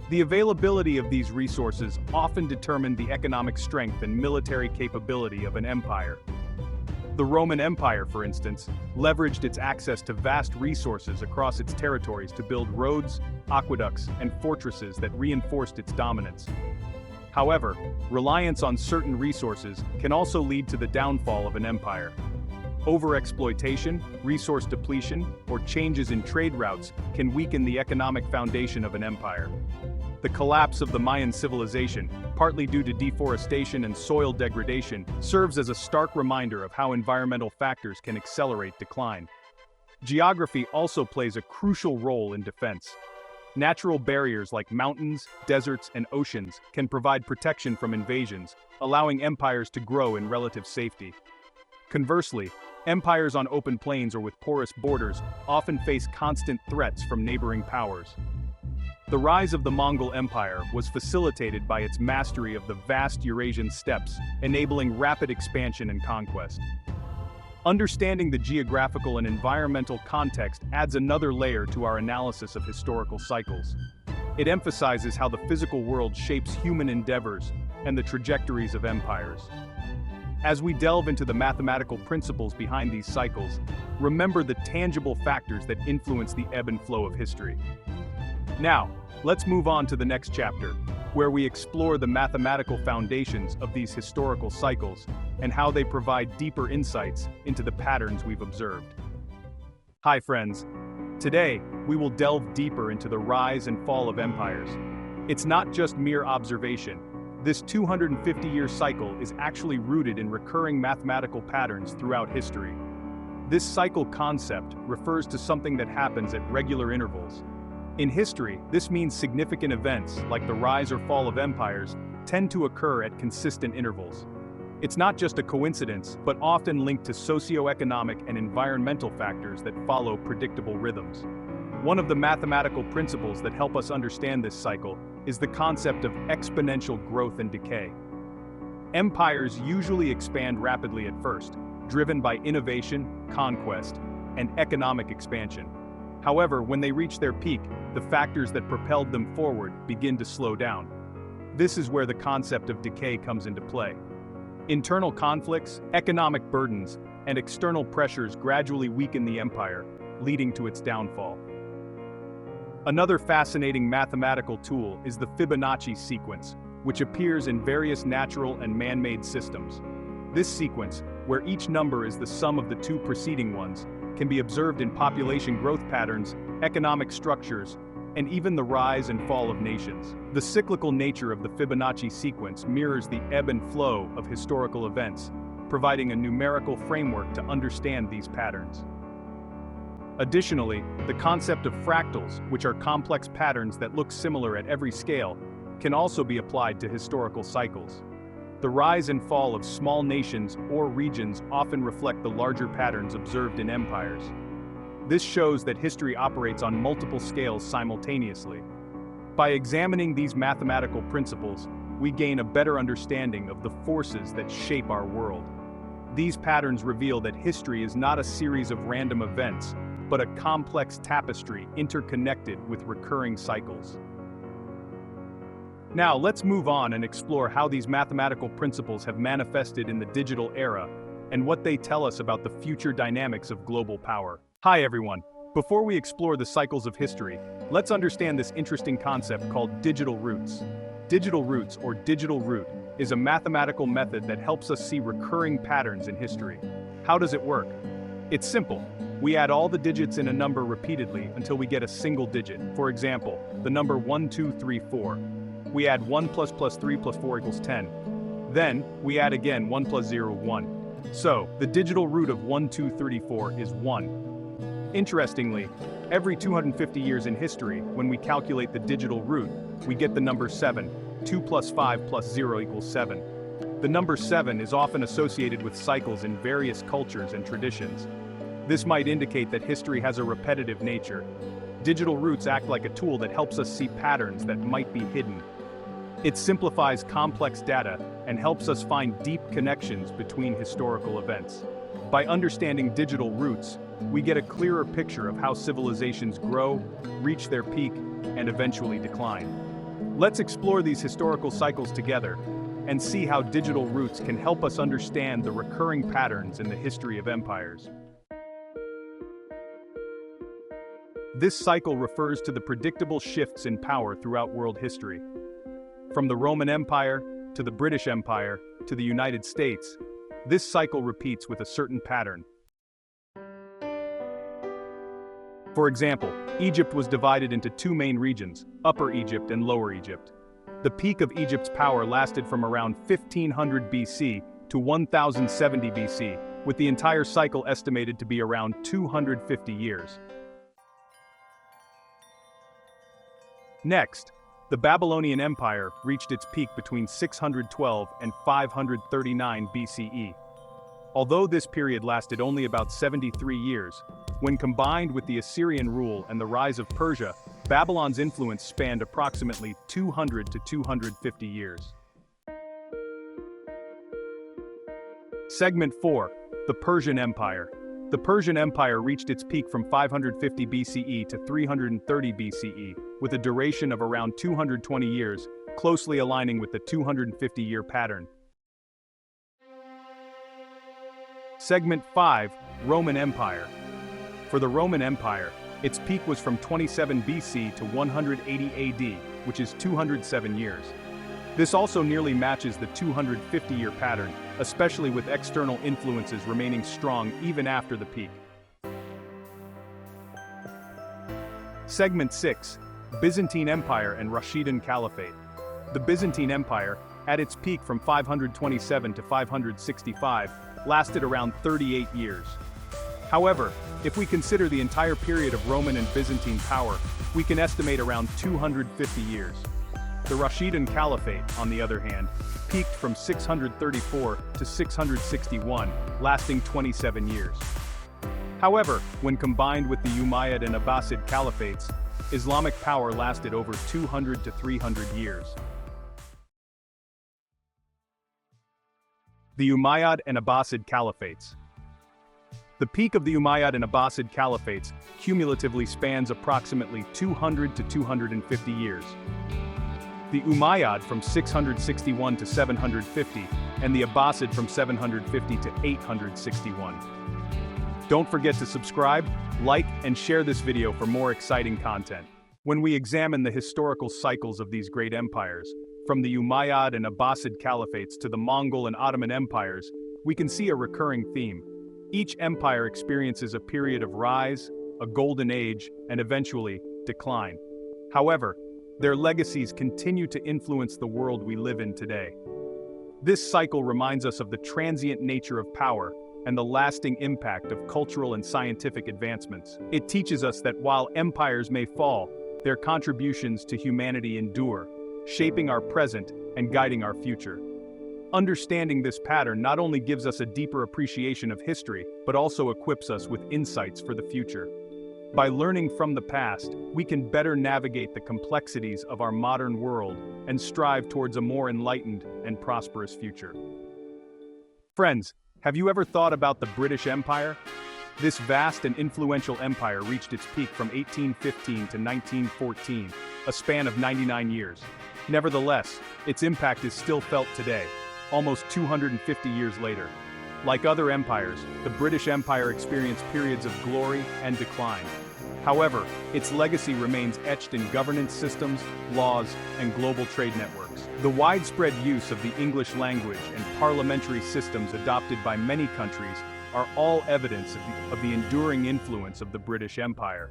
The availability of these resources often determined the economic strength and military capability of an empire. The Roman Empire, for instance, leveraged its access to vast resources across its territories to build roads, aqueducts, and fortresses that reinforced its dominance. However, reliance on certain resources can also lead to the downfall of an empire. Overexploitation, resource depletion, or changes in trade routes can weaken the economic foundation of an empire. The collapse of the Mayan civilization, partly due to deforestation and soil degradation, serves as a stark reminder of how environmental factors can accelerate decline. Geography also plays a crucial role in defense. Natural barriers like mountains, deserts, and oceans can provide protection from invasions, allowing empires to grow in relative safety. Conversely, empires on open plains or with porous borders often face constant threats from neighboring powers. The rise of the Mongol Empire was facilitated by its mastery of the vast Eurasian steppes, enabling rapid expansion and conquest. Understanding the geographical and environmental context adds another layer to our analysis of historical cycles. It emphasizes how the physical world shapes human endeavors and the trajectories of empires. As we delve into the mathematical principles behind these cycles, remember the tangible factors that influence the ebb and flow of history. Now, let's move on to the next chapter, where we explore the mathematical foundations of these historical cycles and how they provide deeper insights into the patterns we've observed. Hi friends. Today, we will delve deeper into the rise and fall of empires. It's not just mere observation. This 250-year cycle is actually rooted in recurring mathematical patterns throughout history. This cycle concept refers to something that happens at regular intervals. In history, this means significant events, like the rise or fall of empires, tend to occur at consistent intervals. It's not just a coincidence, but often linked to socio-economic and environmental factors that follow predictable rhythms. One of the mathematical principles that help us understand this cycle is the concept of exponential growth and decay. Empires usually expand rapidly at first, driven by innovation, conquest, and economic expansion. However, when they reach their peak, the factors that propelled them forward begin to slow down. This is where the concept of decay comes into play. Internal conflicts, economic burdens, and external pressures gradually weaken the empire, leading to its downfall. Another fascinating mathematical tool is the Fibonacci sequence, which appears in various natural and man-made systems. This sequence, where each number is the sum of the two preceding ones, can be observed in population growth patterns, economic structures, and even the rise and fall of nations. The cyclical nature of the Fibonacci sequence mirrors the ebb and flow of historical events, providing a numerical framework to understand these patterns. Additionally, the concept of fractals, which are complex patterns that look similar at every scale, can also be applied to historical cycles. The rise and fall of small nations or regions often reflect the larger patterns observed in empires. This shows that history operates on multiple scales simultaneously. By examining these mathematical principles, we gain a better understanding of the forces that shape our world. These patterns reveal that history is not a series of random events, but a complex tapestry interconnected with recurring cycles. Now, let's move on and explore how these mathematical principles have manifested in the digital era and what they tell us about the future dynamics of global power. Hi everyone. Before we explore the cycles of history, let's understand this interesting concept called digital roots. Digital roots, or digital root, is a mathematical method that helps us see recurring patterns in history. How does it work? It's simple. We add all the digits in a number repeatedly until we get a single digit. For example, the number 1, 2, 3, 4. We add 1 plus 3 plus 4 equals 10. Then, we add again 1 plus 0, 1. So, the digital root of 1234 is 1. Interestingly, every 250 years in history, when we calculate the digital root, we get the number 7. 2 plus 5 plus 0 equals 7. The number 7 is often associated with cycles in various cultures and traditions. This might indicate that history has a repetitive nature. Digital roots act like a tool that helps us see patterns that might be hidden. It simplifies complex data and helps us find deep connections between historical events. By understanding digital roots, we get a clearer picture of how civilizations grow, reach their peak, and eventually decline. Let's explore these historical cycles together and see how digital roots can help us understand the recurring patterns in the history of empires. This cycle refers to the predictable shifts in power throughout world history. From the Roman Empire, to the British Empire, to the United States, this cycle repeats with a certain pattern. For example, Egypt was divided into two main regions, Upper Egypt and Lower Egypt. The peak of Egypt's power lasted from around 1500 BC to 1070 BC, with the entire cycle estimated to be around 250 years. Next, the Babylonian Empire reached its peak between 612 and 539 BCE. Although this period lasted only about 73 years, when combined with the Assyrian rule and the rise of Persia, Babylon's influence spanned approximately 200 to 250 years. Segment 4. The Persian Empire. The Persian Empire reached its peak from 550 BCE to 330 BCE, with a duration of around 220 years, closely aligning with the 250-year pattern. Segment 5. Roman Empire. For the Roman Empire, its peak was from 27 BC to 180 AD, which is 207 years. This also nearly matches the 250-year pattern, especially with external influences remaining strong even after the peak. Segment 6. Byzantine Empire and Rashidun Caliphate. The Byzantine Empire, at its peak from 527 to 565, lasted around 38 years. However, if we consider the entire period of Roman and Byzantine power, we can estimate around 250 years. The Rashidun Caliphate, on the other hand, peaked from 634 to 661, lasting 27 years. However, when combined with the Umayyad and Abbasid Caliphates, Islamic power lasted over 200 to 300 years. The Umayyad and Abbasid Caliphates. The peak of the Umayyad and Abbasid caliphates cumulatively spans approximately 200 to 250 years. The Umayyad from 661 to 750, and the Abbasid from 750 to 861. Don't forget to subscribe, like, and share this video for more exciting content. When we examine the historical cycles of these great empires, from the Umayyad and Abbasid caliphates to the Mongol and Ottoman empires, we can see a recurring theme. Each empire experiences a period of rise, a golden age, and eventually, decline. However, their legacies continue to influence the world we live in today. This cycle reminds us of the transient nature of power and the lasting impact of cultural and scientific advancements. It teaches us that while empires may fall, their contributions to humanity endure, shaping our present and guiding our future. Understanding this pattern not only gives us a deeper appreciation of history, but also equips us with insights for the future. By learning from the past, we can better navigate the complexities of our modern world and strive towards a more enlightened and prosperous future. Friends, have you ever thought about the British Empire? This vast and influential empire reached its peak from 1815 to 1914, a span of 99 years. Nevertheless, its impact is still felt today, almost 250 years later. Like other empires, the British Empire experienced periods of glory and decline. However, its legacy remains etched in governance systems, laws, and global trade networks. The widespread use of the English language and parliamentary systems adopted by many countries are all evidence of the enduring influence of the British Empire.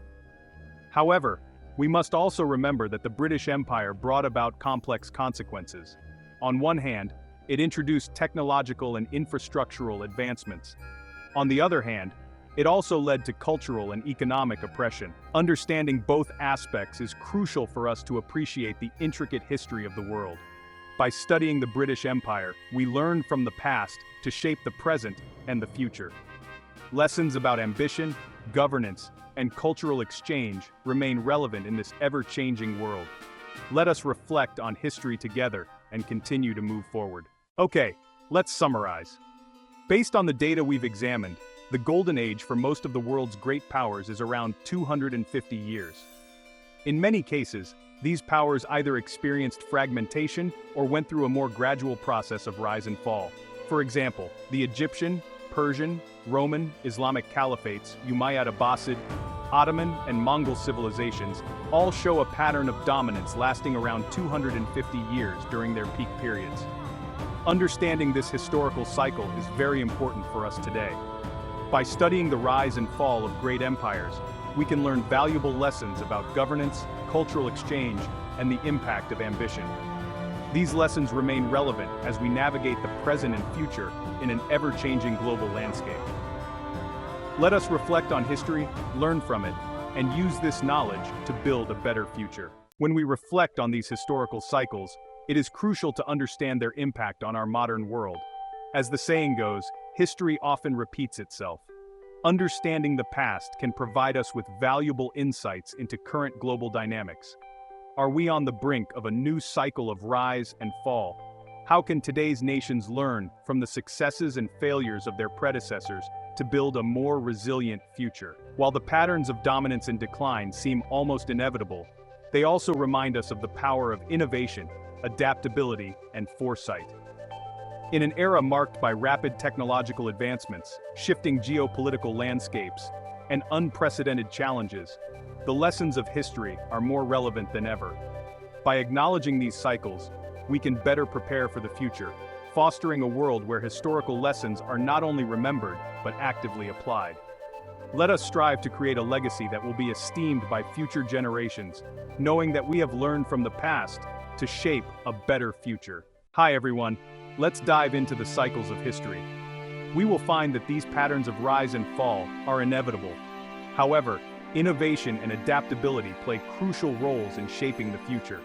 However, we must also remember that the British Empire brought about complex consequences. On one hand, it introduced technological and infrastructural advancements. On the other hand, it also led to cultural and economic oppression. Understanding both aspects is crucial for us to appreciate the intricate history of the world. By studying the British Empire, we learn from the past to shape the present and the future. Lessons about ambition, governance, and cultural exchange remain relevant in this ever-changing world. Let us reflect on history together and continue to move forward. Okay, let's summarize. Based on the data we've examined, the golden age for most of the world's great powers is around 250 years. In many cases, these powers either experienced fragmentation or went through a more gradual process of rise and fall. For example, the Egyptian, Persian, Roman, Islamic caliphates, Umayyad Abbasid, Ottoman, and Mongol civilizations all show a pattern of dominance lasting around 250 years during their peak periods. Understanding this historical cycle is very important for us today. By studying the rise and fall of great empires, we can learn valuable lessons about governance, cultural exchange, and the impact of ambition. These lessons remain relevant as we navigate the present and future in an ever-changing global landscape. Let us reflect on history, learn from it, and use this knowledge to build a better future. When we reflect on these historical cycles, it is crucial to understand their impact on our modern world. As the saying goes, history often repeats itself. Understanding the past can provide us with valuable insights into current global dynamics. Are we on the brink of a new cycle of rise and fall? How can today's nations learn from the successes and failures of their predecessors to build a more resilient future? While the patterns of dominance and decline seem almost inevitable, they also remind us of the power of innovation, adaptability, and foresight. In an era marked by rapid technological advancements, shifting geopolitical landscapes, and unprecedented challenges, the lessons of history are more relevant than ever. By acknowledging these cycles, we can better prepare for the future, fostering a world where historical lessons are not only remembered, but actively applied. Let us strive to create a legacy that will be esteemed by future generations, knowing that we have learned from the past to shape a better future. Hi everyone, let's dive into the cycles of history. We will find that these patterns of rise and fall are inevitable. However, innovation and adaptability play crucial roles in shaping the future.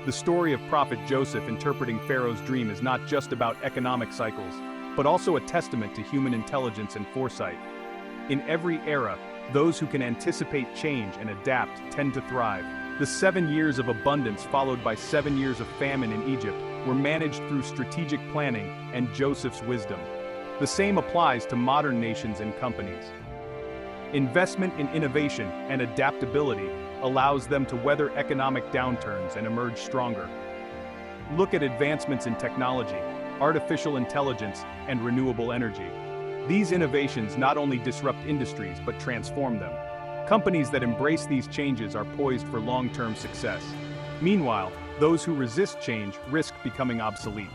The story of Prophet Joseph interpreting Pharaoh's dream is not just about economic cycles, but also a testament to human intelligence and foresight. In every era, those who can anticipate change and adapt tend to thrive. The 7 years of abundance followed by 7 years of famine in Egypt were managed through strategic planning and Joseph's wisdom. The same applies to modern nations and companies. Investment in innovation and adaptability allows them to weather economic downturns and emerge stronger. Look at advancements in technology, artificial intelligence, and renewable energy. These innovations not only disrupt industries but transform them. Companies that embrace these changes are poised for long-term success. Meanwhile, those who resist change risk becoming obsolete.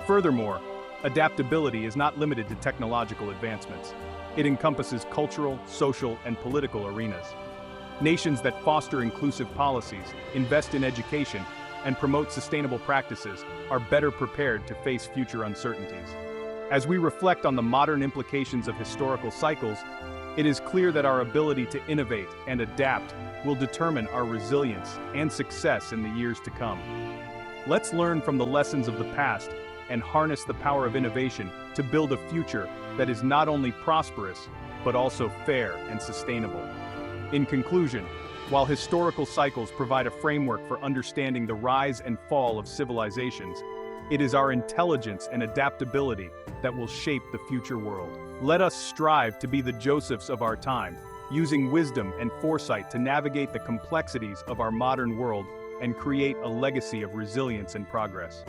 Furthermore, adaptability is not limited to technological advancements. It encompasses cultural, social, and political arenas. Nations that foster inclusive policies, invest in education, and promote sustainable practices are better prepared to face future uncertainties. As we reflect on the modern implications of historical cycles, it is clear that our ability to innovate and adapt will determine our resilience and success in the years to come. Let's learn from the lessons of the past and harness the power of innovation to build a future that is not only prosperous, but also fair and sustainable. In conclusion, while historical cycles provide a framework for understanding the rise and fall of civilizations, it is our intelligence and adaptability that will shape the future world. Let us strive to be the Josephs of our time, using wisdom and foresight to navigate the complexities of our modern world and create a legacy of resilience and progress.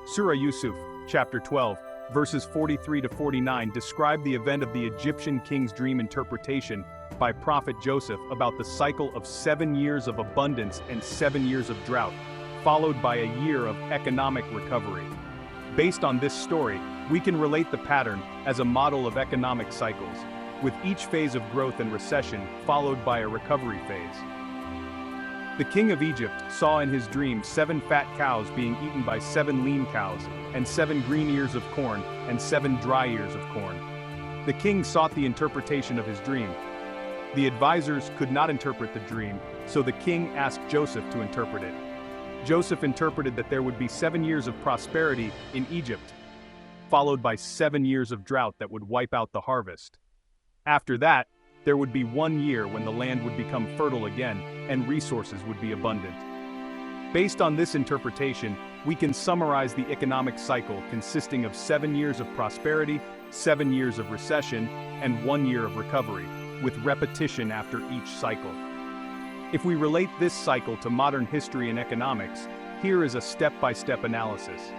Surah Yusuf, chapter 12, verses 43 to 49 describe the event of the Egyptian king's dream interpretation by Prophet Joseph about the cycle of 7 years of abundance and 7 years of drought, followed by a year of economic recovery. Based on this story, we can relate the pattern as a model of economic cycles, with each phase of growth and recession followed by a recovery phase. The king of Egypt saw in his dream 7 fat cows being eaten by 7 lean cows, and 7 green ears of corn, and 7 dry ears of corn. The king sought the interpretation of his dream. The advisors could not interpret the dream, so the king asked Joseph to interpret it. Joseph interpreted that there would be 7 years of prosperity in Egypt, followed by 7 years of drought that would wipe out the harvest. After that, there would be 1 year when the land would become fertile again, and resources would be abundant. Based on this interpretation, we can summarize the economic cycle consisting of 7 years of prosperity, 7 years of recession, and 1 year of recovery, with repetition after each cycle. If we relate this cycle to modern history and economics, here is a step-by-step analysis.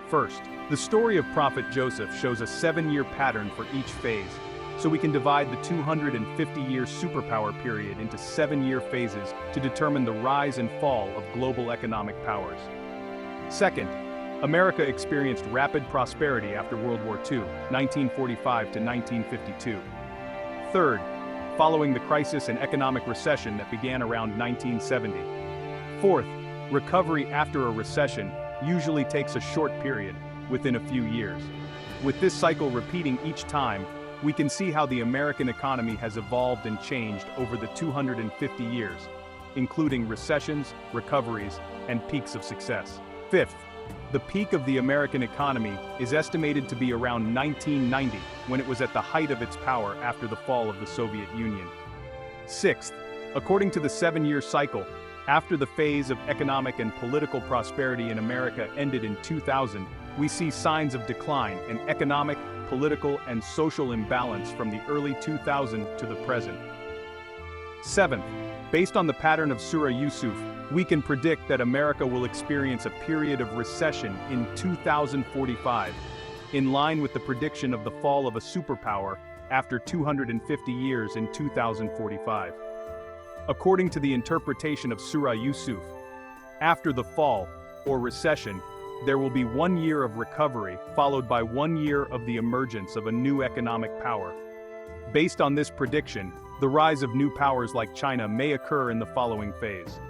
First, the story of Prophet Joseph shows a 7-year pattern for each phase, so we can divide the 250-year superpower period into 7-year phases to determine the rise and fall of global economic powers. Second, America experienced rapid prosperity after World War II, 1945 to 1952. Third, following the crisis and economic recession that began around 1970. Fourth, recovery after a recession usually takes a short period, within a few years. With this cycle repeating each time, we can see how the American economy has evolved and changed over the 250 years, including recessions, recoveries, and peaks of success. Fifth, the peak of the American economy is estimated to be around 1990, when it was at the height of its power after the fall of the Soviet Union. Sixth, according to the 7-year cycle, after the phase of economic and political prosperity in America ended in 2000, we see signs of decline and economic, political, and social imbalance from the early 2000s to the present. Seventh, based on the pattern of Surah Yusuf, we can predict that America will experience a period of recession in 2045, in line with the prediction of the fall of a superpower after 250 years in 2045. According to the interpretation of Surah Yusuf, after the fall, or recession, there will be 1 year of recovery, followed by 1 year of the emergence of a new economic power. Based on this prediction, the rise of new powers like China may occur in the following phase.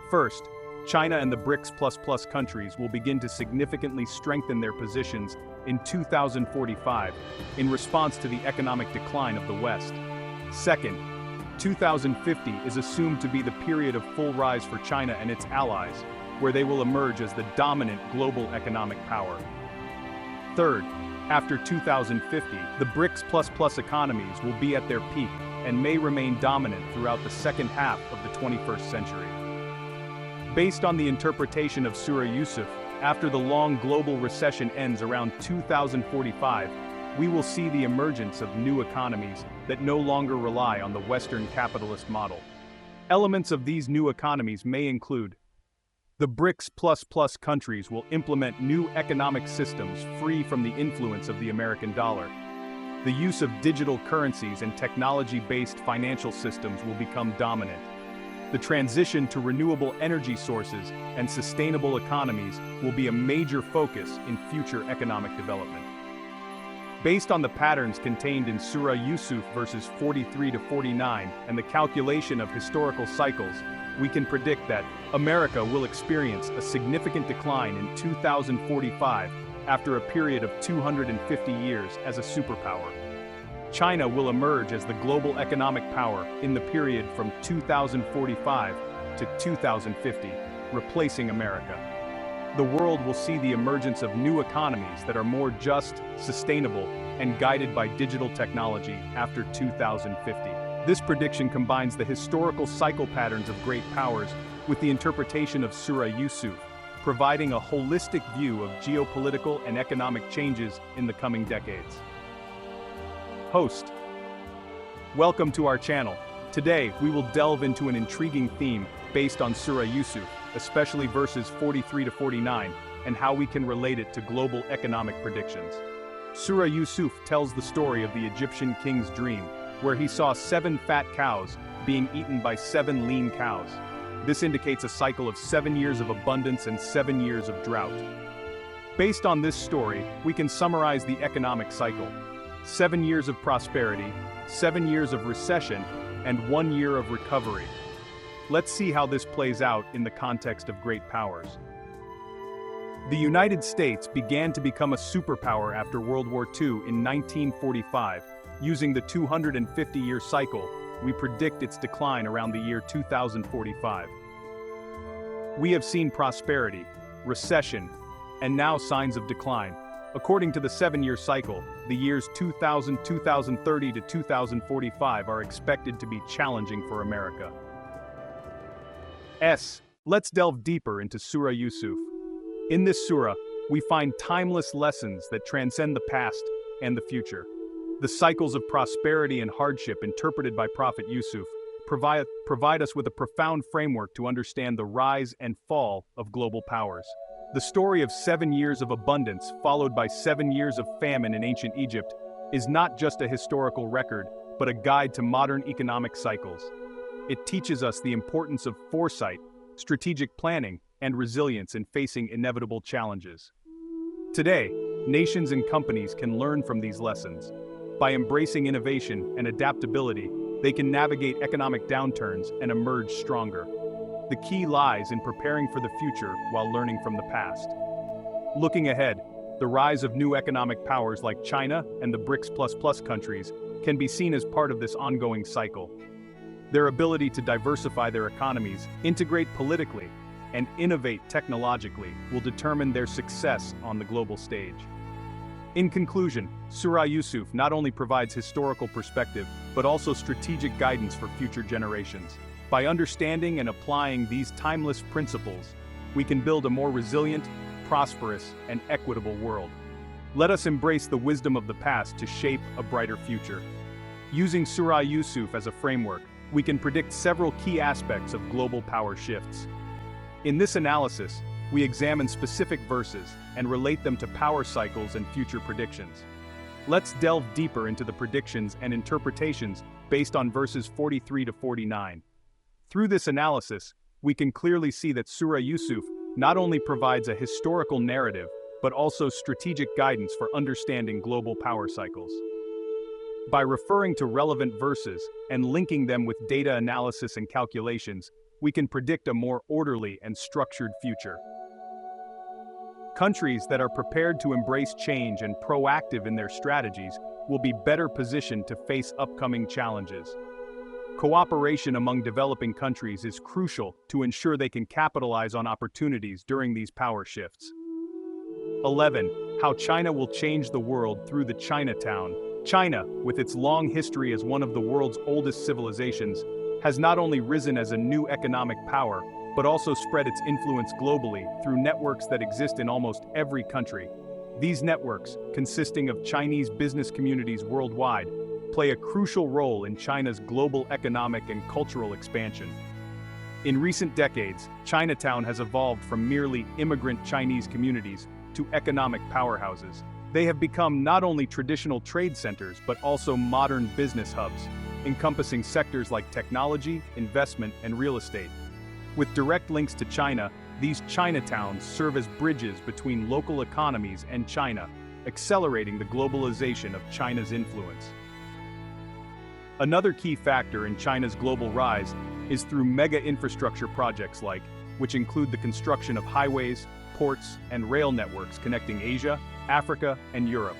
First, China and the BRICS++ countries will begin to significantly strengthen their positions in 2045, in response to the economic decline of the West. Second, 2050 is assumed to be the period of full rise for China and its allies, where they will emerge as the dominant global economic power. Third, after 2050, the BRICS++ economies will be at their peak and may remain dominant throughout the second half of the 21st century. Based on the interpretation of Surah Yusuf, After the long global recession ends around 2045, we will see the emergence of new economies that no longer rely on the Western capitalist model. Elements of these new economies may include: the BRICS++ countries will implement new economic systems free from the influence of the American dollar. The use of digital currencies and technology-based financial systems will become dominant. The transition to renewable energy sources and sustainable economies will be a major focus in future economic development. Based on the patterns contained in Surah Yusuf verses 43 to 49 and the calculation of historical cycles, we can predict that America will experience a significant decline in 2045 after a period of 250 years as a superpower. China will emerge as the global economic power in the period from 2045 to 2050, replacing America. The world will see the emergence of new economies that are more just, sustainable, and guided by digital technology after 2050. This prediction combines the historical cycle patterns of great powers with the interpretation of Surah Yusuf, providing a holistic view of geopolitical and economic changes in the coming decades. Host. Welcome to our channel. Today, we will delve into an intriguing theme based on Surah Yusuf, especially verses 43 to 49, and how we can relate it to global economic predictions. Surah Yusuf tells the story of the Egyptian king's dream, where he saw 7 fat cows being eaten by 7 lean cows. This indicates a cycle of 7 years of abundance and 7 years of drought. Based on this story, we can summarize the economic cycle: 7 years of prosperity, 7 years of recession, and 1 year of recovery. Let's see how this plays out in the context of great powers. The United States began to become a superpower after World War II in 1945. Using the 250-year cycle, we predict its decline around the year 2045. We have seen prosperity, recession, and now signs of decline. According to the 7-year cycle, the years 2000, 2030 to 2045 are expected to be challenging for America. Let's delve deeper into Surah Yusuf. In this surah, we find timeless lessons that transcend the past and the future. The cycles of prosperity and hardship interpreted by Prophet Yusuf provide us with a profound framework to understand the rise and fall of global powers. The story of 7 years of abundance followed by 7 years of famine in ancient Egypt is not just a historical record, but a guide to modern economic cycles. It teaches us the importance of foresight, strategic planning, and resilience in facing inevitable challenges. Today, nations and companies can learn from these lessons. By embracing innovation and adaptability, they can navigate economic downturns and emerge stronger. The key lies in preparing for the future while learning from the past. Looking ahead, the rise of new economic powers like China and the BRICS++ countries can be seen as part of this ongoing cycle. Their ability to diversify their economies, integrate politically, and innovate technologically will determine their success on the global stage. In conclusion, Surah Yusuf not only provides historical perspective, but also strategic guidance for future generations. By understanding and applying these timeless principles, we can build a more resilient, prosperous, and equitable world. Let us embrace the wisdom of the past to shape a brighter future. Using Surah Yusuf as a framework, we can predict several key aspects of global power shifts. In this analysis, we examine specific verses and relate them to power cycles and future predictions. Let's delve deeper into the predictions and interpretations based on verses 43 to 49. Through this analysis, we can clearly see that Surah Yusuf not only provides a historical narrative, but also strategic guidance for understanding global power cycles. By referring to relevant verses and linking them with data analysis and calculations, we can predict a more orderly and structured future. Countries that are prepared to embrace change and proactive in their strategies will be better positioned to face upcoming challenges. Cooperation among developing countries is crucial to ensure they can capitalize on opportunities during these power shifts. 11. How China will change the world through the Chinatown. China, with its long history as one of the world's oldest civilizations, has not only risen as a new economic power, but also spread its influence globally through networks that exist in almost every country. These networks, consisting of Chinese business communities worldwide, play a crucial role in China's global economic and cultural expansion. In recent decades, Chinatown has evolved from merely immigrant Chinese communities to economic powerhouses. They have become not only traditional trade centers but also modern business hubs, encompassing sectors like technology, investment, and real estate. With direct links to China, these Chinatowns serve as bridges between local economies and China, accelerating the globalization of China's influence. Another key factor in China's global rise is through mega infrastructure projects which include the construction of highways, ports, and rail networks connecting Asia, Africa, and Europe.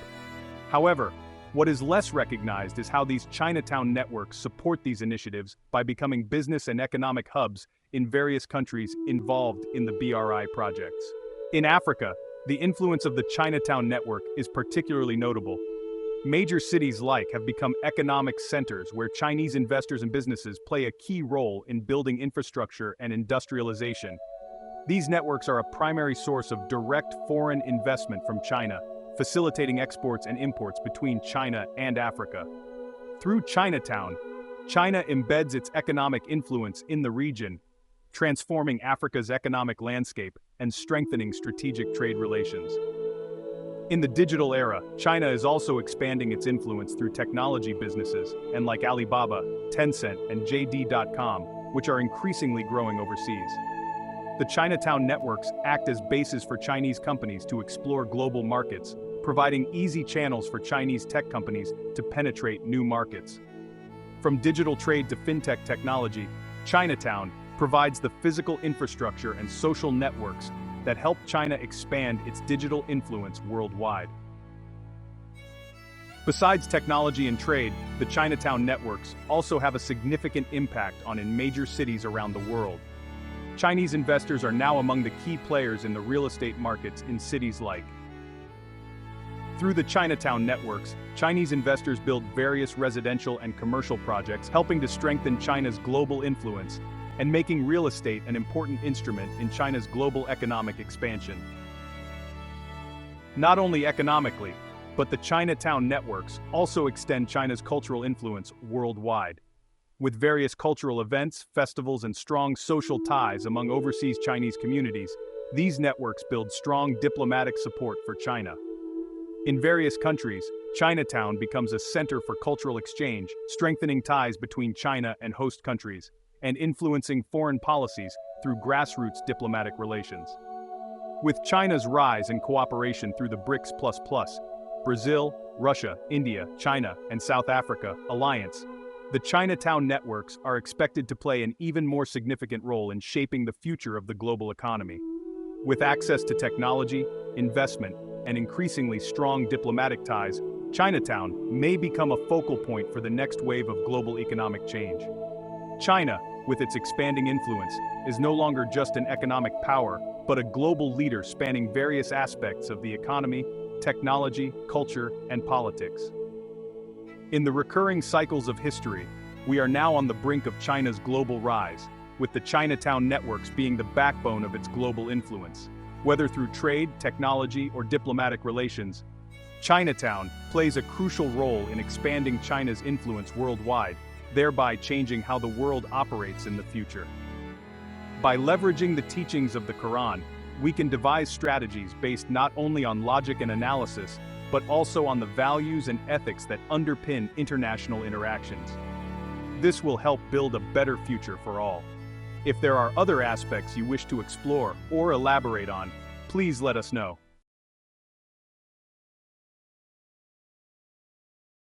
However, what is less recognized is how these Chinatown networks support these initiatives by becoming business and economic hubs in various countries involved in the BRI projects. In Africa, the influence of the Chinatown network is particularly notable. Major cities have become economic centers where Chinese investors and businesses play a key role in building infrastructure and industrialization. These networks are a primary source of direct foreign investment from China, facilitating exports and imports between China and Africa. Through Chinatown, China embeds its economic influence in the region, transforming Africa's economic landscape and strengthening strategic trade relations. In the digital era, China is also expanding its influence through technology businesses like Alibaba, Tencent, and JD.com, which are increasingly growing overseas. The Chinatown networks act as bases for Chinese companies to explore global markets, providing easy channels for Chinese tech companies to penetrate new markets. From digital trade to fintech technology, Chinatown provides the physical infrastructure and social networks that help China expand its digital influence worldwide. Besides technology and trade, the Chinatown networks also have a significant impact on major cities around the world. Chinese investors are now among the key players in the real estate markets in cities Through the Chinatown networks, Chinese investors build various residential and commercial projects, helping to strengthen China's global influence and making real estate an important instrument in China's global economic expansion. Not only economically, but the Chinatown networks also extend China's cultural influence worldwide. With various cultural events, festivals, and strong social ties among overseas Chinese communities, these networks build strong diplomatic support for China. In various countries, Chinatown becomes a center for cultural exchange, strengthening ties between China and host countries, and influencing foreign policies through grassroots diplomatic relations. With China's rise in cooperation through the BRICS++, Brazil, Russia, India, China, and South Africa alliance, the Chinatown networks are expected to play an even more significant role in shaping the future of the global economy. With access to technology, investment, and increasingly strong diplomatic ties, Chinatown may become a focal point for the next wave of global economic change. China, with its expanding influence, is no longer just an economic power, but a global leader spanning various aspects of the economy, technology, culture, and politics. In the recurring cycles of history, we are now on the brink of China's global rise, with the Chinatown networks being the backbone of its global influence. Whether through trade, technology, or diplomatic relations, Chinatown plays a crucial role in expanding China's influence worldwide, thereby changing how the world operates in the future. By leveraging the teachings of the Quran, we can devise strategies based not only on logic and analysis, but also on the values and ethics that underpin international interactions. This will help build a better future for all. If there are other aspects you wish to explore or elaborate on, please let us know.